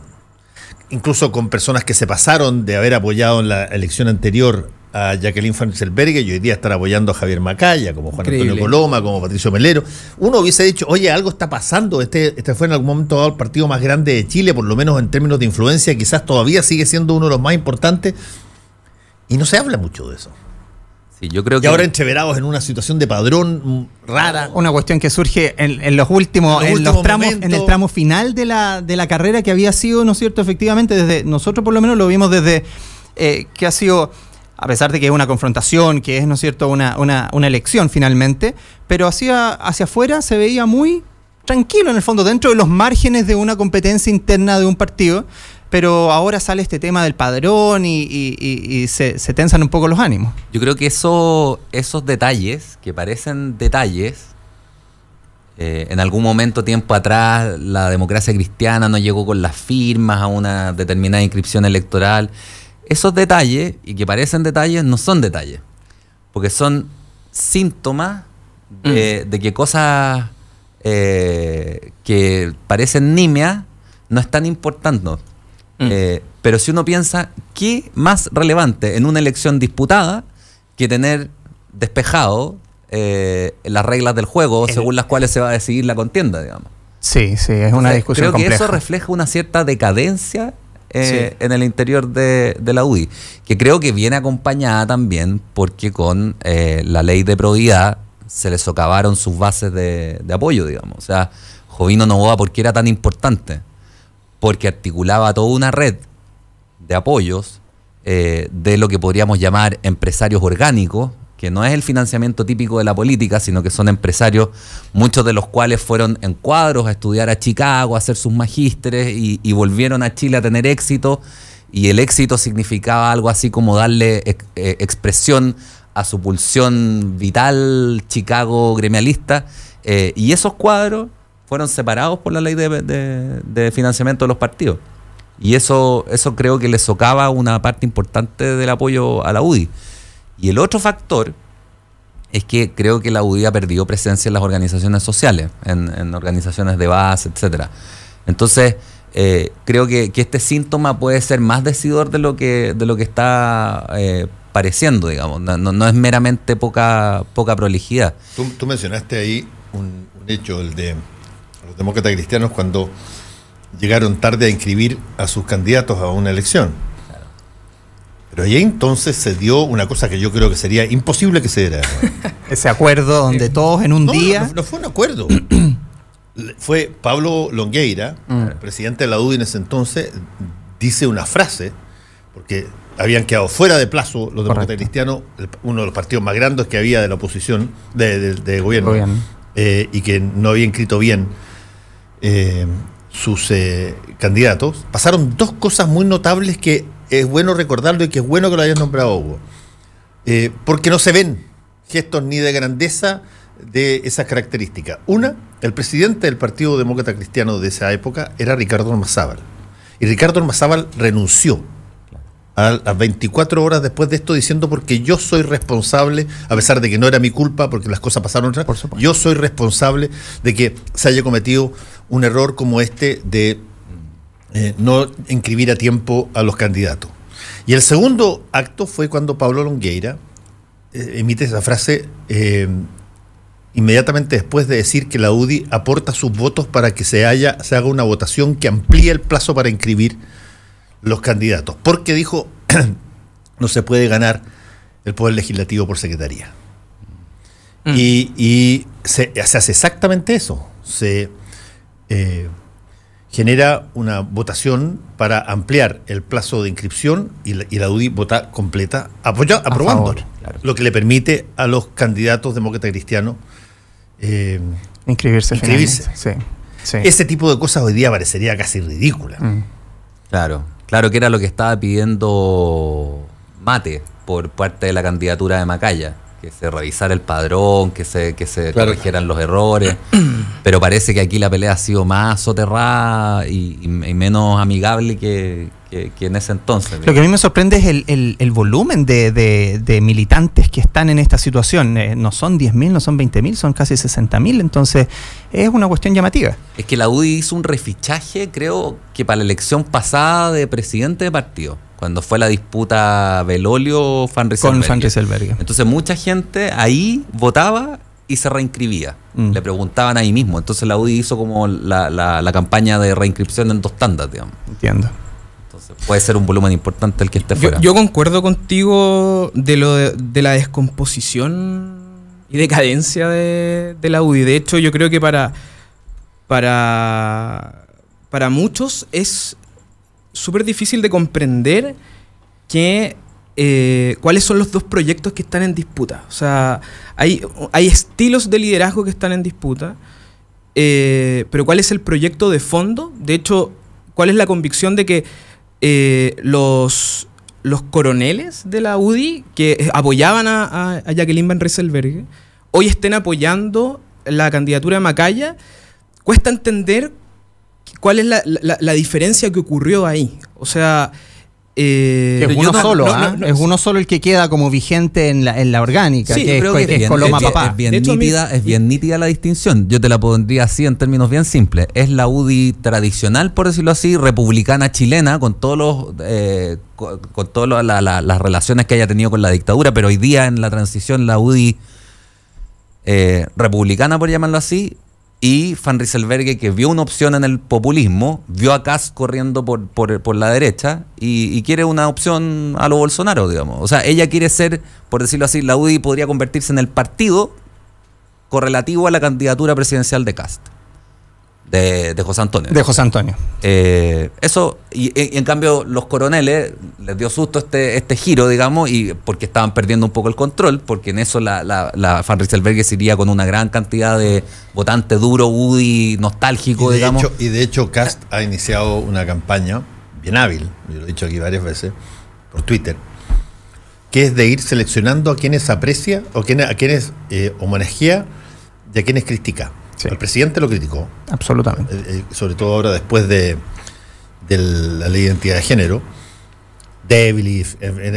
Incluso con personas que se pasaron de haber apoyado en la elección anterior a Jacqueline Van Rysselberghe y hoy día están apoyando a Javier Macaya, como Juan Increíble. Antonio Coloma, como Patricio Melero. Uno hubiese dicho, oye, algo está pasando, este fue en algún momento dado el partido más grande de Chile, por lo menos en términos de influencia, quizás todavía sigue siendo uno de los más importantes, y no se habla mucho de eso. Sí, yo creo Y que ahora entreverados en una situación de padrón rara. Una cuestión que surge en los últimos, En los en los últimos tramos, momentos. en el tramo final de la carrera, que había sido, ¿no es cierto? Efectivamente, desde nosotros por lo menos lo vimos desde que ha sido, a pesar de que es una confrontación, que es, ¿no es cierto?, una elección finalmente, pero hacia afuera se veía muy tranquilo en el fondo, dentro de los márgenes de una competencia interna de un partido, pero ahora sale este tema del padrón y se tensan un poco los ánimos. Yo creo que esos detalles, que parecen detalles, en algún momento, tiempo atrás, la democracia cristiana no llegó con las firmas a una determinada inscripción electoral. Esos detalles, y que parecen detalles, no son detalles, porque son síntomas de que cosas que parecen nimias no están importando. Pero si uno piensa, ¿qué más relevante en una elección disputada que tener despejado las reglas del juego según las cuales se va a decidir la contienda, digamos? Sí, es una discusión creo que compleja. eso refleja una cierta decadencia en el interior de la UDI, que creo que viene acompañada también porque con la ley de probidad se le socavaron sus bases de apoyo, digamos. O sea, Jovino Novoa, ¿por qué era tan importante? Porque articulaba toda una red de apoyos de lo que podríamos llamar empresarios orgánicos, que no es el financiamiento típico de la política, sino que son empresarios, muchos de los cuales fueron en cuadros a estudiar a Chicago, a hacer sus magísteres y volvieron a Chile a tener éxito, y el éxito significaba algo así como darle expresión a su pulsión vital Chicago gremialista, y esos cuadros fueron separados por la ley de financiamiento de los partidos. Y eso creo que le socava una parte importante del apoyo a la UDI. Y el otro factor es que creo que la UDI ha perdido presencia en las organizaciones sociales, en organizaciones de base, etcétera. Entonces, creo que este síntoma puede ser más decidor de lo que está pareciendo, digamos. No es meramente poca prolijidad. Tú mencionaste ahí un hecho, el de los demócratas cristianos, cuando llegaron tarde a inscribir a sus candidatos a una elección. Claro. Pero ahí entonces se dio una cosa que yo creo que sería imposible que se diera. Ese acuerdo donde todos en un día... No fue un acuerdo. Fue Pablo Longueira, presidente de la UDI en ese entonces, dice una frase, porque habían quedado fuera de plazo los demócratas cristianos, uno de los partidos más grandes que había de la oposición, de gobierno. Y que no había inscrito bien sus candidatos. Pasaron dos cosas muy notables que es bueno recordarlo y que es bueno que lo hayas nombrado, Hugo. Porque no se ven gestos ni de grandeza de esas características. Una, el presidente del Partido Demócrata Cristiano de esa época era Ricardo Ormazábal. Y Ricardo Ormazábal renunció a las 24 horas después de esto, diciendo, porque yo soy responsable, a pesar de que no era mi culpa, porque las cosas pasaron atrás, yo soy responsable de que se haya cometido un error como este de no inscribir a tiempo a los candidatos. Y el segundo acto fue cuando Pablo Longueira emite esa frase inmediatamente después de decir que la UDI aporta sus votos para que se haga una votación que amplíe el plazo para inscribir los candidatos, porque dijo, no se puede ganar el poder legislativo por secretaría. Y se hace exactamente eso. Se genera una votación para ampliar el plazo de inscripción y la UDI vota completa aprobando, claro. Lo que le permite a los candidatos demócratas cristianos inscribirse. Sí. Ese tipo de cosas hoy día parecería casi ridícula. Claro que era lo que estaba pidiendo Mate por parte de la candidatura de Macaya, que se revisara el padrón, que se corrigieran los errores, pero parece que aquí la pelea ha sido más soterrada y menos amigable que en ese entonces. Lo que a mí me sorprende es el volumen de militantes que están en esta situación. No son 10.000, no son 20.000, son casi 60.000, entonces es una cuestión llamativa. Es que la UDI hizo un refichaje, creo que para la elección pasada, de presidente de partido. cuando fue la disputa Belolio-Van Rysselberghe. Con Van Rysselberghe. Entonces mucha gente ahí votaba y se reinscribía. Le preguntaban ahí mismo. Entonces la UDI hizo como la campaña de reinscripción en 2 tandas, digamos. Entiendo. Entonces puede ser un volumen importante el que esté fuera. Yo concuerdo contigo de la descomposición y decadencia de la UDI. De hecho, yo creo que para muchos es súper difícil de comprender que cuáles son los 2 proyectos que están en disputa. O sea, hay estilos de liderazgo que están en disputa, pero ¿cuál es el proyecto de fondo? De hecho, ¿cuál es la convicción de que los coroneles de la UDI que apoyaban a Jacqueline Van Rysselberghe hoy estén apoyando la candidatura de Macaya? Cuesta entender cuál es la diferencia que ocurrió ahí. O sea, es uno solo, es uno solo el que queda como vigente en la orgánica, sí, que es Coloma Papá. Es bien nítida la distinción. Yo te la pondría así en términos bien simples. Es la UDI tradicional, por decirlo así, republicana chilena, con todos con todas las relaciones que haya tenido con la dictadura, pero hoy día en la transición la UDI republicana, por llamarlo así, y Van Rysselberghe, que vio una opción en el populismo, vio a Kast corriendo por la derecha y quiere una opción a lo Bolsonaro, digamos. O sea, ella quiere ser, por decirlo así, la UDI podría convertirse en el partido correlativo a la candidatura presidencial de Kast, de José Antonio. De José Antonio. Eso, y en cambio los coroneles les dio susto este giro, digamos, y porque estaban perdiendo un poco el control, porque en eso la Van Rysselberghe se iría con una gran cantidad de votantes duro, UDI, nostálgico, digamos. Y de hecho Kast ha iniciado una campaña bien hábil, yo lo he dicho aquí varias veces, por Twitter, que es de ir seleccionando a quienes aprecia, o a quienes homenajea y a quienes critica. Sí. El presidente lo criticó. Absolutamente. Sobre todo ahora después de la ley de identidad de género. Débil,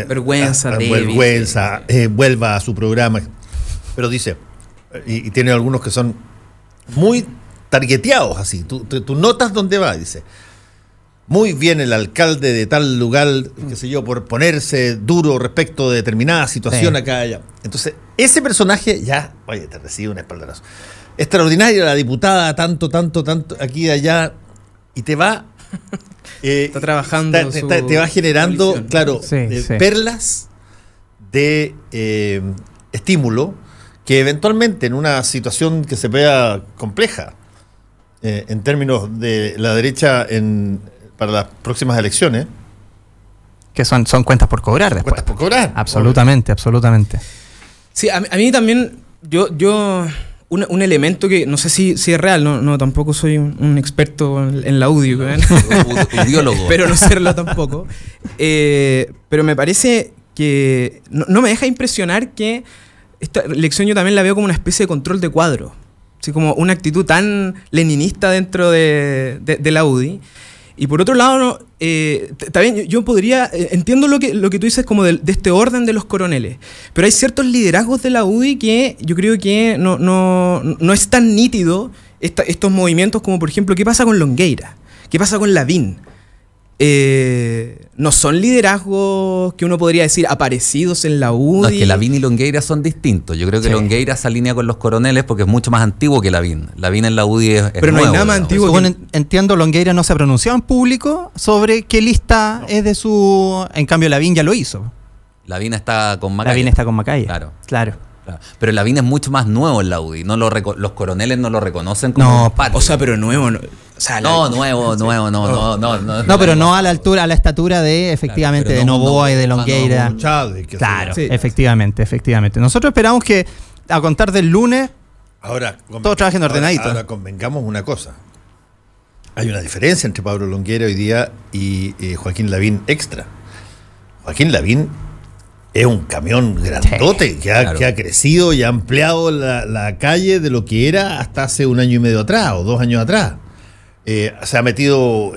vergüenza, vuelva a su programa. Pero dice, y tiene algunos que son muy targeteados así. Tú notas dónde va, dice. Muy bien el alcalde de tal lugar, qué sé yo, por ponerse duro respecto de determinada situación acá allá. Entonces, ese personaje ya, oye, te recibe un espaldarazo. Extraordinaria la diputada, tanto, aquí y allá, y te va... está trabajando te va generando, coalición. Claro, perlas de estímulo que eventualmente en una situación que se vea compleja en términos de la derecha para las próximas elecciones, que son cuentas por cobrar después. Cuentas por cobrar. Absolutamente. Sí, a mí también, yo un elemento que no sé si es real, no tampoco soy un experto en la UDI, pero no serlo tampoco. Pero me parece que no me deja impresionar que esta elección yo también la veo como una especie de control de cuadro, así como una actitud tan leninista dentro de la UDI. Y por otro lado, también yo podría, entiendo lo que tú dices como de este orden de los coroneles, pero hay ciertos liderazgos de la UDI que yo creo que no es tan nítido estos movimientos como, por ejemplo, ¿qué pasa con Longueira? ¿Qué pasa con Lavín? No son liderazgos que uno podría decir aparecidos en la UDI. No, es que Lavín y Longueira son distintos. Yo creo que Longueira se alinea con los coroneles porque es mucho más antiguo que Lavín. Lavín en la UDI es pero no nuevo, hay nada más antiguo. Según entiendo, Longueira no se ha pronunciado en público sobre qué lista es de su... En cambio, Lavín ya lo hizo. Lavín está con Macaya. Lavín está con Macaya. Claro. Pero Lavín es mucho más nuevo en la UDI. Los coroneles no lo reconocen como parte. O sea, pero nuevo. Nuevo, no. Pero no a la altura, a la estatura de, efectivamente, de Novoa y de Longueira. Claro, efectivamente. Nosotros esperamos que a contar del lunes todos trabajen ordenadito. Ahora convengamos una cosa. Hay una diferencia entre Pablo Longueira hoy día y Joaquín Lavín extra. Joaquín Lavín es un camión grandote que ha crecido y ha ampliado la calle de lo que era hasta hace 1 año y medio atrás o 2 años atrás. Se ha metido,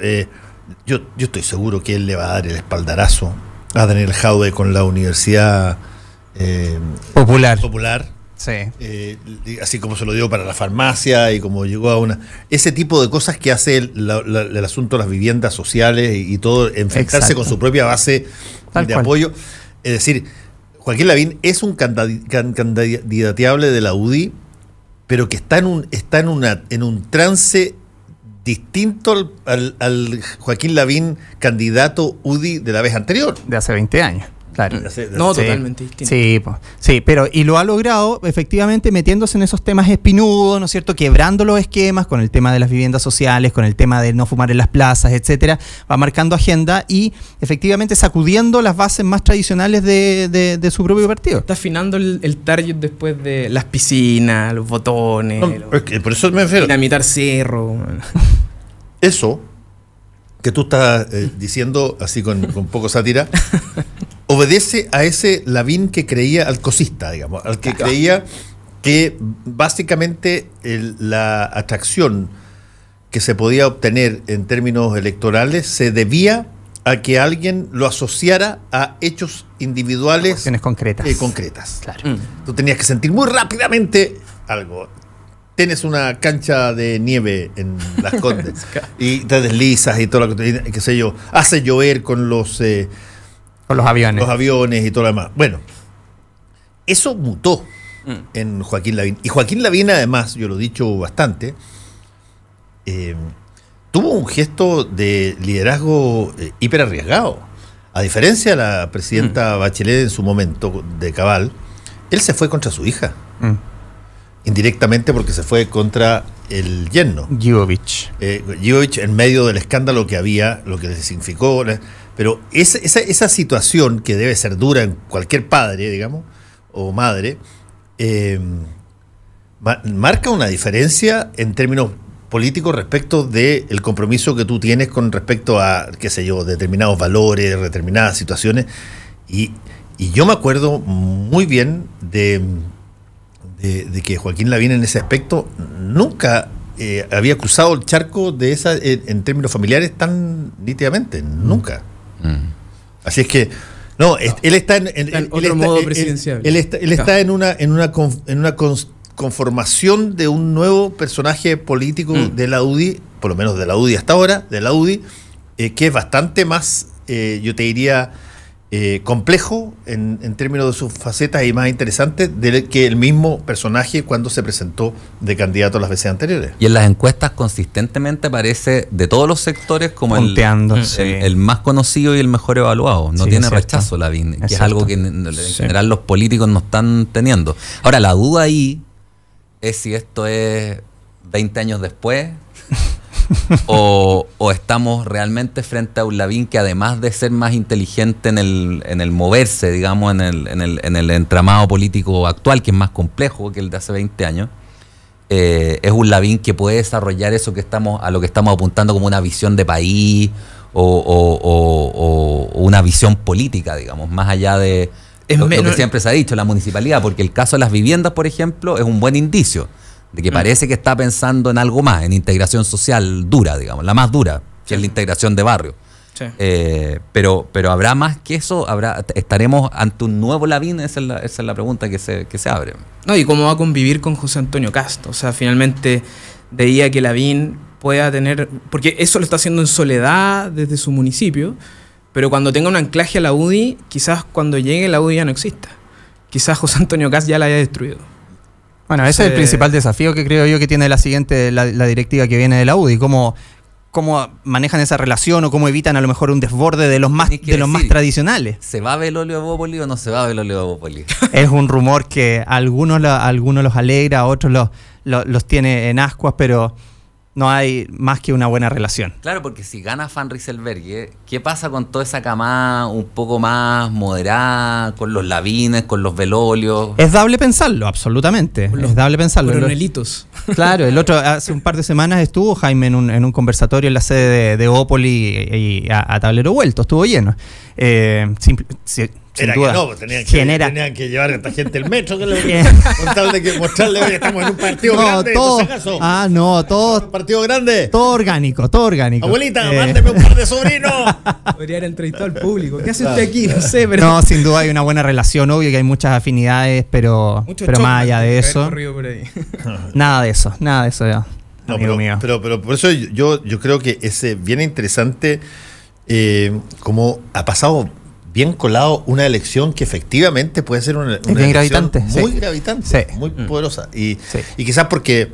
yo estoy seguro que él le va a dar el espaldarazo a Daniel Jaude con la Universidad Popular. así como se lo dio para la farmacia y como llegó a ese tipo de cosas que hace el asunto de las viviendas sociales y todo, enfrentarse con su propia base de apoyo. Es decir, Joaquín Lavín es un candidateable de la UDI, pero que está en un trance distinto al Joaquín Lavín candidato UDI de la vez anterior. De hace 20 años. Claro. Totalmente distinto. Sí, pero y lo ha logrado efectivamente metiéndose en esos temas espinudos, ¿no es cierto? Quebrando los esquemas con el tema de las viviendas sociales, con el tema de no fumar en las plazas, etcétera. Va marcando agenda y efectivamente sacudiendo las bases más tradicionales de su propio partido. Está afinando el target después de las piscinas, los botones. Por eso me refiero. Dinamitar cerro. Eso que tú estás diciendo así con poco sátira obedece a ese Lavín que creía, al cosista, digamos, al que creía que básicamente la atracción que se podía obtener en términos electorales se debía a que alguien lo asociara a hechos individuales concretas. Claro. Tú tenías que sentir muy rápidamente algo. Tienes una cancha de nieve en Las Condes y te deslizas y todo lo que qué sé yo, hace llover con los aviones. Los aviones y todo lo demás. Bueno, eso mutó en Joaquín Lavín. Y Joaquín Lavín, además, yo lo he dicho bastante, tuvo un gesto de liderazgo hiper arriesgado. A diferencia de la presidenta Bachelet en su momento de cabal, él se fue contra su hija. Indirectamente porque se fue contra el yerno. Giovich en medio del escándalo que había, lo que le significó. Pero esa situación que debe ser dura en cualquier padre, digamos, o madre, marca una diferencia en términos políticos respecto del compromiso que tú tienes con respecto a, qué sé yo, determinados valores, determinadas situaciones. Y yo me acuerdo muy bien de que Joaquín Lavín en ese aspecto nunca había cruzado el charco de esa en términos familiares tan nítidamente, nunca. Así es que él está en otro modo presidencial. Él está en una conformación de un nuevo personaje político de la UDI, por lo menos de la UDI hasta ahora, de la UDI, que es bastante más, yo te diría, complejo en términos de sus facetas y más interesante que el mismo personaje cuando se presentó de candidato a las veces anteriores. Y en las encuestas consistentemente aparece de todos los sectores como el más conocido y el mejor evaluado. No tiene rechazo Lavín, que es algo que en general los políticos no están teniendo. Ahora, la duda ahí es si esto es 20 años después o estamos realmente frente a un Lavín que, además de ser más inteligente en el moverse, digamos, en el entramado político actual, que es más complejo que el de hace 20 años, es un Lavín que puede desarrollar eso a lo que estamos apuntando como una visión de país o una visión política, digamos, más allá de lo que siempre se ha dicho, la municipalidad, porque el caso de las viviendas, por ejemplo, es un buen indicio de que parece que está pensando en algo más, en integración social dura, digamos, la más dura, que es la integración de barrio. Sí. Pero habrá más que eso, estaremos ante un nuevo Lavín, esa es la pregunta que se abre. No, y cómo va a convivir con José Antonio Cast. O sea, finalmente veía que Lavín pueda tener, porque eso lo está haciendo en soledad desde su municipio, pero cuando tenga un anclaje a la UDI, quizás cuando llegue la UDI ya no exista. Quizás José Antonio Cast ya la haya destruido. Bueno, ese es el principal desafío que creo yo que tiene la directiva que viene de la UDI, cómo manejan esa relación o cómo evitan a lo mejor un desborde de los más tradicionales. ¿Se va a Belolio Bópoli o no se va a Belolio Bópoli? Es un rumor que a algunos los alegra, a otros los tiene en ascuas, pero no hay más que una buena relación. Claro, porque si gana Van Rysselberghe, ¿qué pasa con toda esa camada un poco más moderada, con los Lavines, con los Belolios? Es dable pensarlo, absolutamente. Es dable pensarlo. Coronelitos. Claro, hace un par de semanas estuvo Jaime en un conversatorio en la sede de Ópoli y a tablero vuelto, estuvo lleno. sin Era duda. que no, tenían que llevar a esta gente el metro, con tal de que mostrarle que estamos en un partido grande, todo, por si acaso. todo. ¿Un partido grande? Todo orgánico. Abuelita, mándeme un par de sobrinos. Podría haber entrevistado al público. ¿Qué hace usted aquí? No sé, pero. No, sin duda hay una buena relación, obvio que hay muchas afinidades, pero más allá de eso. Nada de eso ya. No, amigo mío. pero por eso yo creo que es bien interesante cómo ha pasado bien colado una elección que efectivamente puede ser una bien elección gravitante, muy sí. gravitante, Sí. muy poderosa. Y Sí. quizás porque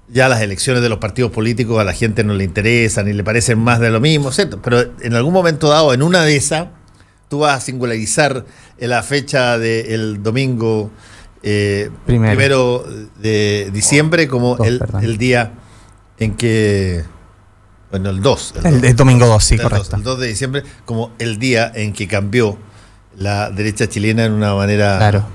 ya las elecciones de los partidos políticos a la gente no le interesan y le parecen más de lo mismo, ¿cierto? Pero en algún momento dado, en una de esas, tú vas a singularizar la fecha del domingo primero de diciembre como el día en que, bueno, el 2. El domingo 2, sí, correcto. El 2 de diciembre como el día en que cambió la derecha chilena en una manera... Claro.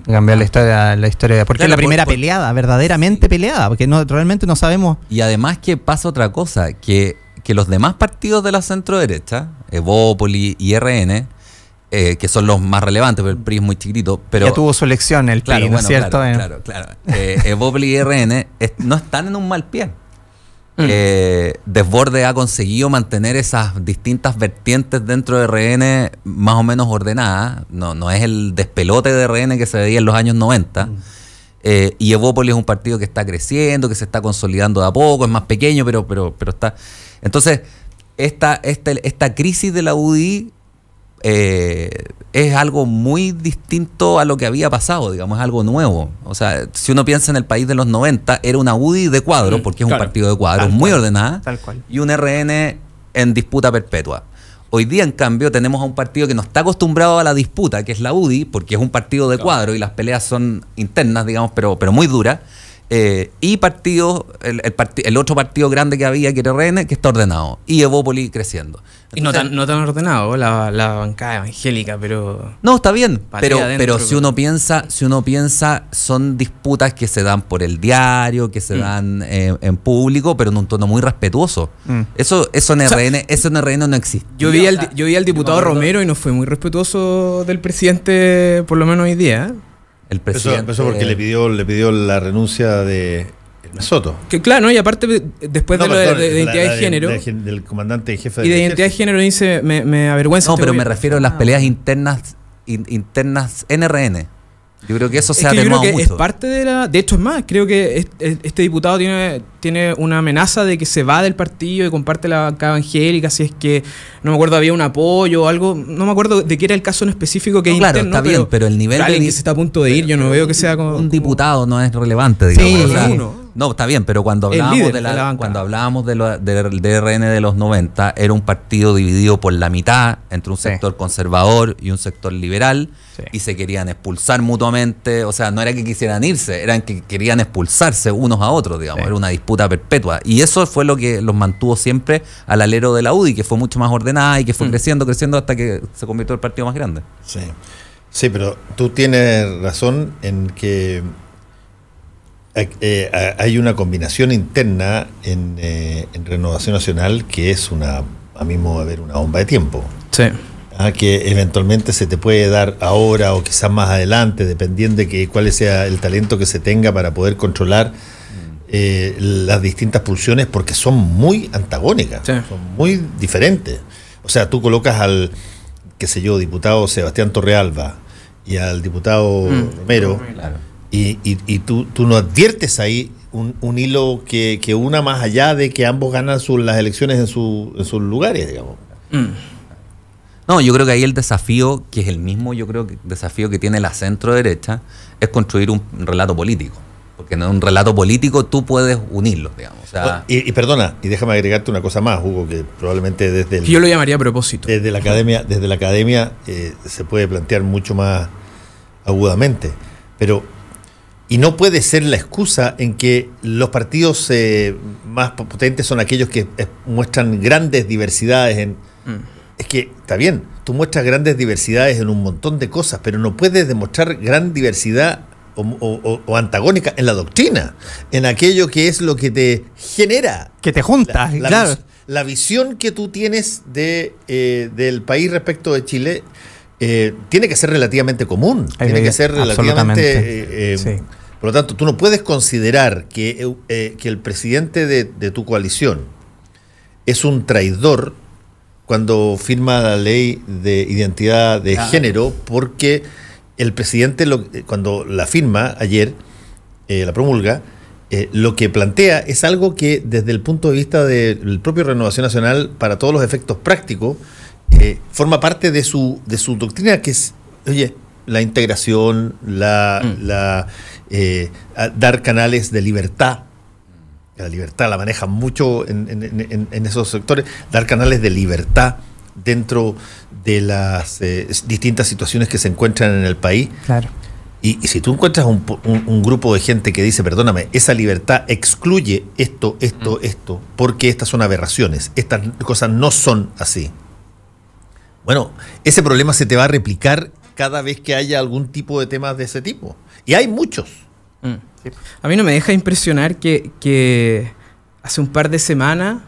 Cambiar la historia. Porque Claro, es la primera peleada, verdaderamente peleada, porque realmente no sabemos. Y además que pasa otra cosa, que los demás partidos de la centro derecha, Evópoli y RN, que son los más relevantes, pero el PRI es muy chiquitito. Pero, ya tuvo su elección el PRI, ¿no es cierto? Claro. Evópoli y RN no están en un mal pie. Desborde ha conseguido mantener esas distintas vertientes dentro de RN más o menos ordenadas. No es el despelote de RN que se veía en los años 90. Y Evópoli es un partido que está creciendo, que se está consolidando de a poco, es más pequeño, pero está. Entonces, esta crisis de la UDI es algo muy distinto a lo que había pasado, digamos, es algo nuevo. O sea, si uno piensa en el país de los 90, era una UDI de cuadro, porque es un partido de cuadro muy ordenada, y un RN en disputa perpetua. Hoy día, en cambio, tenemos a un partido que no está acostumbrado a la disputa, que es la UDI, porque es un partido de cuadro y las peleas son internas, digamos, pero muy duras. Y partidos, el otro partido grande que había, que era RN, que está ordenado. Y Evópoli creciendo. Entonces, y no tan ordenado, la bancada evangélica, pero... No, está bien, pero adentro, si uno piensa, son disputas que se dan por el diario, que se dan en público, pero en un tono muy respetuoso. Eso en RN no existe. Yo vi al diputado Romero y no fue muy respetuoso del presidente, por lo menos hoy día, ¿eh? El presidente... Empezó porque le pidió la renuncia de Soto. Que claro, ¿no? Y aparte, después de lo de identidad de género... del comandante jefe y de identidad de género dice, me avergüenza... No, pero me refiero a las peleas internas en RN. Yo creo que eso se ha yo creo que mucho. es parte de la... De hecho, es más, creo que este diputado tiene una amenaza de que se va del partido y comparte la bancada evangélica, si es que, no me acuerdo, había un apoyo o algo, no me acuerdo de qué era el caso en específico que es claro, interno, está bien, pero el nivel alguien que se está a punto de ir, yo no veo que sea como... Un diputado no es relevante, digamos. Sí, o sea, uno. No, está bien, pero cuando hablábamos de RN de los 90, era un partido dividido por la mitad entre un sector conservador y un sector liberal, y se querían expulsar mutuamente. O sea, no era que quisieran irse, eran que querían expulsarse unos a otros, digamos. Era una disputa perpetua. Y eso fue lo que los mantuvo siempre al alero de la UDI, que fue mucho más ordenada y que fue creciendo hasta que se convirtió en el partido más grande. Sí, pero tú tienes razón en que hay una combinación interna en Renovación Nacional que es a mi modo de ver, una bomba de tiempo. Sí. Que eventualmente se te puede dar ahora o quizás más adelante, dependiendo de cuál sea el talento que se tenga para poder controlar las distintas pulsiones, porque son muy antagónicas, son muy diferentes. O sea, tú colocas al, qué sé yo, diputado Sebastián Torrealba y al diputado Romero, y tú no adviertes ahí un hilo que una más allá de que ambos ganan las elecciones en sus lugares, digamos. No, yo creo que ahí el desafío, que es el mismo, yo creo que desafío que tiene la centro derecha, es construir un relato político. Porque en un relato político tú puedes unirlos, digamos. O sea, y perdona, y déjame agregarte una cosa más, Hugo, que probablemente yo lo llamaría a propósito. Desde la academia se puede plantear mucho más agudamente. Pero, y no puede ser la excusa en que los partidos más potentes son aquellos que muestran grandes diversidades Es que, está bien, tú muestras grandes diversidades en un montón de cosas, pero no puedes demostrar gran diversidad o antagónica en la doctrina, en aquello que es lo que te genera. Que te junta, claro. La visión que tú tienes del país respecto de Chile tiene que ser relativamente común, tiene que ser relativamente... sí. Por lo tanto, tú no puedes considerar que el presidente de tu coalición es un traidor cuando firma la ley de identidad de género, porque el presidente, cuando la firma ayer, la promulga, lo que plantea es algo que desde el punto de vista del propio Renovación Nacional, para todos los efectos prácticos, forma parte de su doctrina, que es, oye, la integración, dar canales de libertad. La libertad la manejan mucho en esos sectores, dar canales de libertad dentro de las distintas situaciones que se encuentran en el país. Claro. Y si tú encuentras un grupo de gente que dice, perdóname, esa libertad excluye esto, porque estas son aberraciones, estas cosas no son así. Bueno, ese problema se te va a replicar cada vez que haya algún tipo de temas de ese tipo. Y hay muchos. A mí no me deja impresionar que hace un par de semanas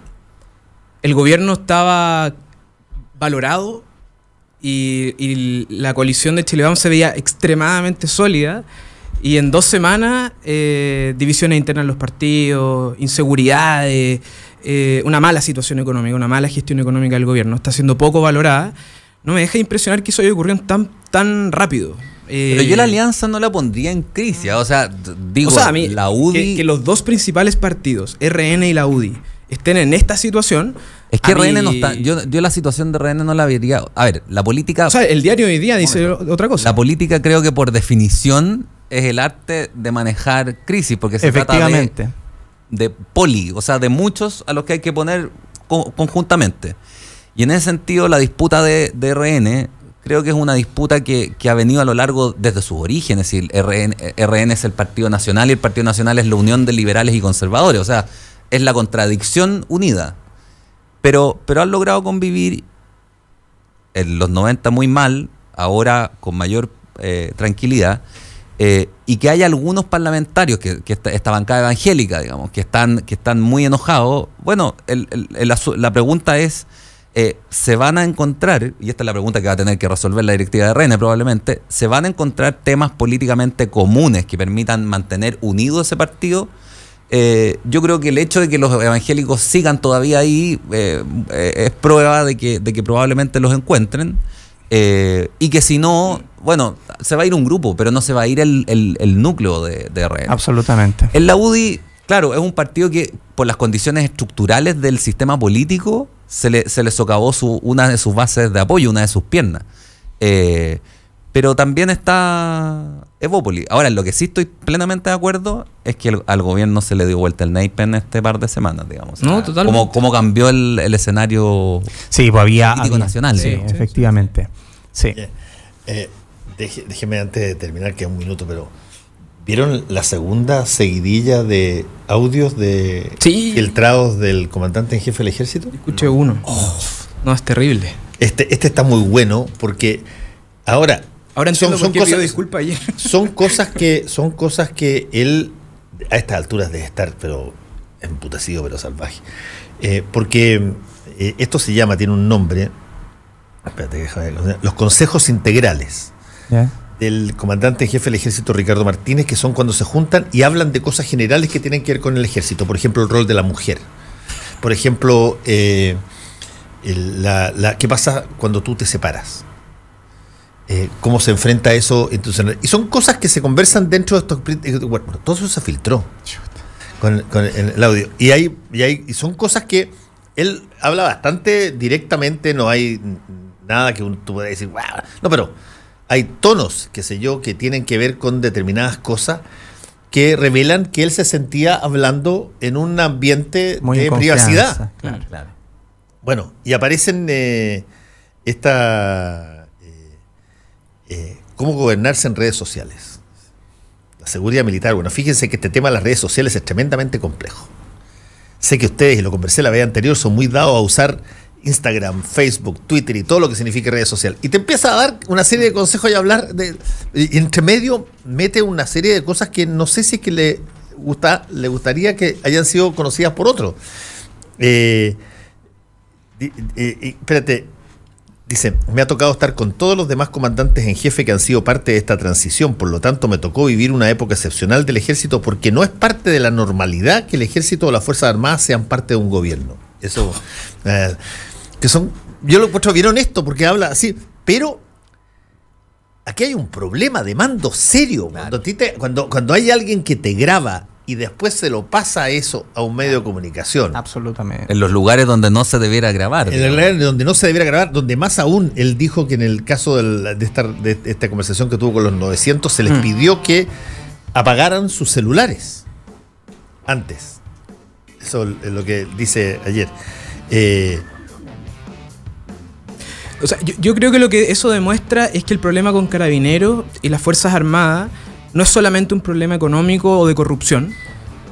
el gobierno estaba valorado y la coalición de Chile Vamos se veía extremadamente sólida, y en 2 semanas divisiones internas en los partidos, inseguridades, una mala situación económica, una mala gestión económica del gobierno está siendo poco valorada. No me deja impresionar que eso haya ocurrido tan rápido. Pero yo la alianza no la pondría en crisis. O sea, digo, a mí, la UDI... que los dos principales partidos, RN y la UDI, estén en esta situación... Es que RN no está... Yo la situación de RN no la vería... A ver, la política... O sea, el diario hoy día dice otra cosa. La política creo que por definición es el arte de manejar crisis, porque se trata de o sea, de muchos a los que hay que poner conjuntamente. Y en ese sentido, la disputa de RN... Creo que es una disputa que ha venido a lo largo desde sus orígenes. Es decir, RN es el Partido Nacional y el Partido Nacional es la unión de liberales y conservadores. O sea, es la contradicción unida. Pero han logrado convivir en los 90 muy mal, ahora con mayor tranquilidad. Y que hay algunos parlamentarios, que esta bancada evangélica, digamos, que están muy enojados. Bueno, la pregunta es... se van a encontrar, y esta es la pregunta que va a tener que resolver la directiva de RN probablemente, se van a encontrar temas políticamente comunes que permitan mantener unido ese partido. Yo creo que el hecho de que los evangélicos sigan todavía ahí es prueba de que probablemente los encuentren, y que si no, bueno, se va a ir un grupo, pero no se va a ir el núcleo de RN. Absolutamente. En la UDI, claro, es un partido que por las condiciones estructurales del sistema político se le socavó una de sus bases de apoyo, una de sus piernas. Pero también está Evópolis. Ahora, en lo que sí estoy plenamente de acuerdo es que al gobierno se le dio vuelta el naipe en este par de semanas, digamos. No, totalmente. Cómo cambió el escenario político nacional. Sí, efectivamente. Sí. Déjeme antes de terminar, que es un minuto, pero ¿vieron la segunda seguidilla de audios filtrados del comandante en jefe del ejército? Escuché uno. No, es terrible. Este está muy bueno porque ahora entiendo por qué pidió disculpas ayer. Son cosas que él a estas alturas debe estar, pero emputecido, pero salvaje. Porque esto tiene un nombre. Espérate, déjame ver, los consejos integrales. ¿Ya? Del comandante en jefe del ejército Ricardo Martínez, que son cuando se juntan y hablan de cosas generales que tienen que ver con el ejército. Por ejemplo, el rol de la mujer. Por ejemplo, ¿qué pasa cuando tú te separas? ¿Cómo se enfrenta eso? Entonces, y son cosas que se conversan dentro de estos... Bueno, todo eso se filtró con el audio. Y son cosas que él habla bastante directamente, no hay nada que tú puedas decir, wow. No, pero... hay tonos, qué sé yo, que tienen que ver con determinadas cosas que revelan que él se sentía hablando en un ambiente muy de privacidad. Claro. Bueno, y aparecen cómo gobernarse en redes sociales. La seguridad militar. Bueno, fíjense que este tema de las redes sociales es tremendamente complejo. Sé que ustedes, y lo conversé la vez anterior, son muy dados a usar Instagram, Facebook, Twitter y todo lo que significa redes sociales. Y te empieza a dar una serie de consejos y a hablar y entre medio mete una serie de cosas que no sé si es que le gustaría que hayan sido conocidas por otros. Espérate, Dice, me ha tocado estar con todos los demás comandantes en jefe que han sido parte de esta transición, por lo tanto me tocó vivir una época excepcional del ejército porque no es parte de la normalidad que el ejército o las Fuerzas Armadas sean parte de un gobierno. Eso, que son, yo lo encuentro bien honesto porque habla así, pero aquí hay un problema de mando serio. Claro. Cuando hay alguien que te graba y después se lo pasa eso a un medio de comunicación. Absolutamente. En los lugares donde no se debiera grabar. En los lugares donde no se debiera grabar, donde más aún él dijo que en el caso de esta conversación que tuvo con los 900 se les pidió que apagaran sus celulares antes. Eso es lo que dice ayer. O sea, yo creo que lo que eso demuestra es que el problema con Carabineros y las Fuerzas Armadas no es solamente un problema económico o de corrupción,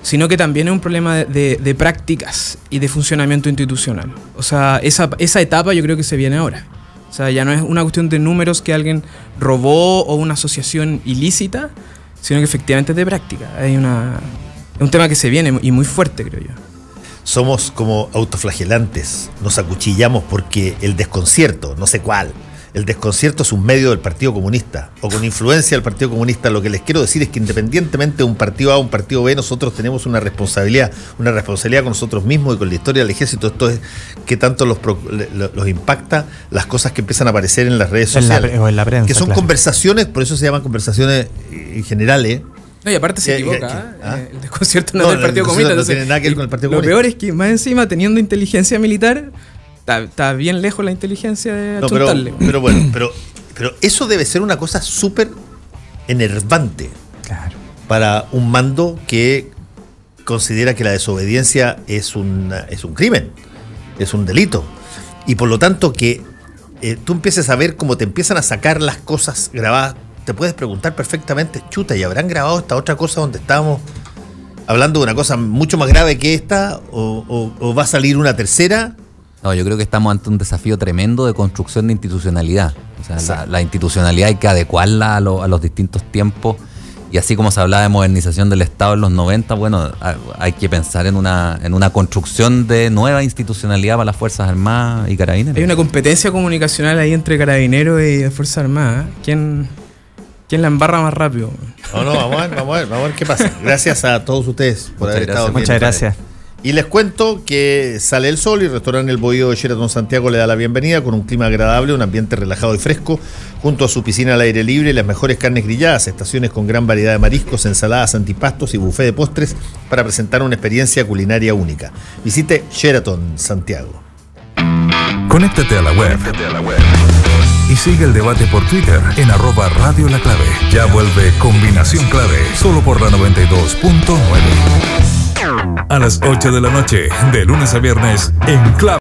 sino que también es un problema de prácticas y de funcionamiento institucional. O sea, esa etapa yo creo que se viene ahora. O sea, ya no es una cuestión de números que alguien robó o una asociación ilícita, sino que efectivamente es de práctica. Es un tema que se viene y muy fuerte, creo yo. Somos como autoflagelantes, nos acuchillamos porque el desconcierto, no sé cuál, el desconcierto es un medio del Partido Comunista o con influencia del Partido Comunista. Lo que les quiero decir es que independientemente de un partido A o un partido B, nosotros tenemos una responsabilidad con nosotros mismos y con la historia del ejército. Esto es que tanto los impacta las cosas que empiezan a aparecer en las redes sociales. O en la prensa, que son conversaciones, por eso se llaman conversaciones generales. No, y aparte se equivoca, el desconcierto no es del Partido Comunista. No tiene nada que ver con el Partido Comunista. Lo peor es que más encima, teniendo inteligencia militar, está bien lejos la inteligencia de achuntarle. Pero bueno, pero eso debe ser una cosa súper enervante, claro, para un mando que considera que la desobediencia es un crimen, es un delito. Y por lo tanto que tú empieces a ver cómo te empiezan a sacar las cosas grabadas, te puedes preguntar perfectamente, chuta, ¿y habrán grabado esta otra cosa donde estábamos hablando de una cosa mucho más grave que esta? ¿O va a salir una tercera? No, yo creo que estamos ante un desafío tremendo de construcción de institucionalidad. O sea, la institucionalidad hay que adecuarla a los distintos tiempos. Y así como se hablaba de modernización del Estado en los 90, bueno, hay que pensar en una construcción de nueva institucionalidad para las Fuerzas Armadas y Carabineros. Hay una competencia comunicacional ahí entre Carabineros y Fuerzas Armadas. ¿Quién la embarra más rápido? No, vamos a ver qué pasa. Gracias a todos ustedes por haber estado aquí. Muchas gracias. Y les cuento que sale el sol y el restaurante El Bohío de Sheraton Santiago le da la bienvenida con un clima agradable, un ambiente relajado y fresco, junto a su piscina al aire libre y las mejores carnes grilladas, estaciones con gran variedad de mariscos, ensaladas, antipastos y buffet de postres para presentar una experiencia culinaria única. Visite Sheraton Santiago. Conéctate a la web. Y sigue el debate por Twitter en @Radio La Clave. Ya vuelve Combinación Clave, solo por la 92.9. A las 8 de la noche, de lunes a viernes, en Clave.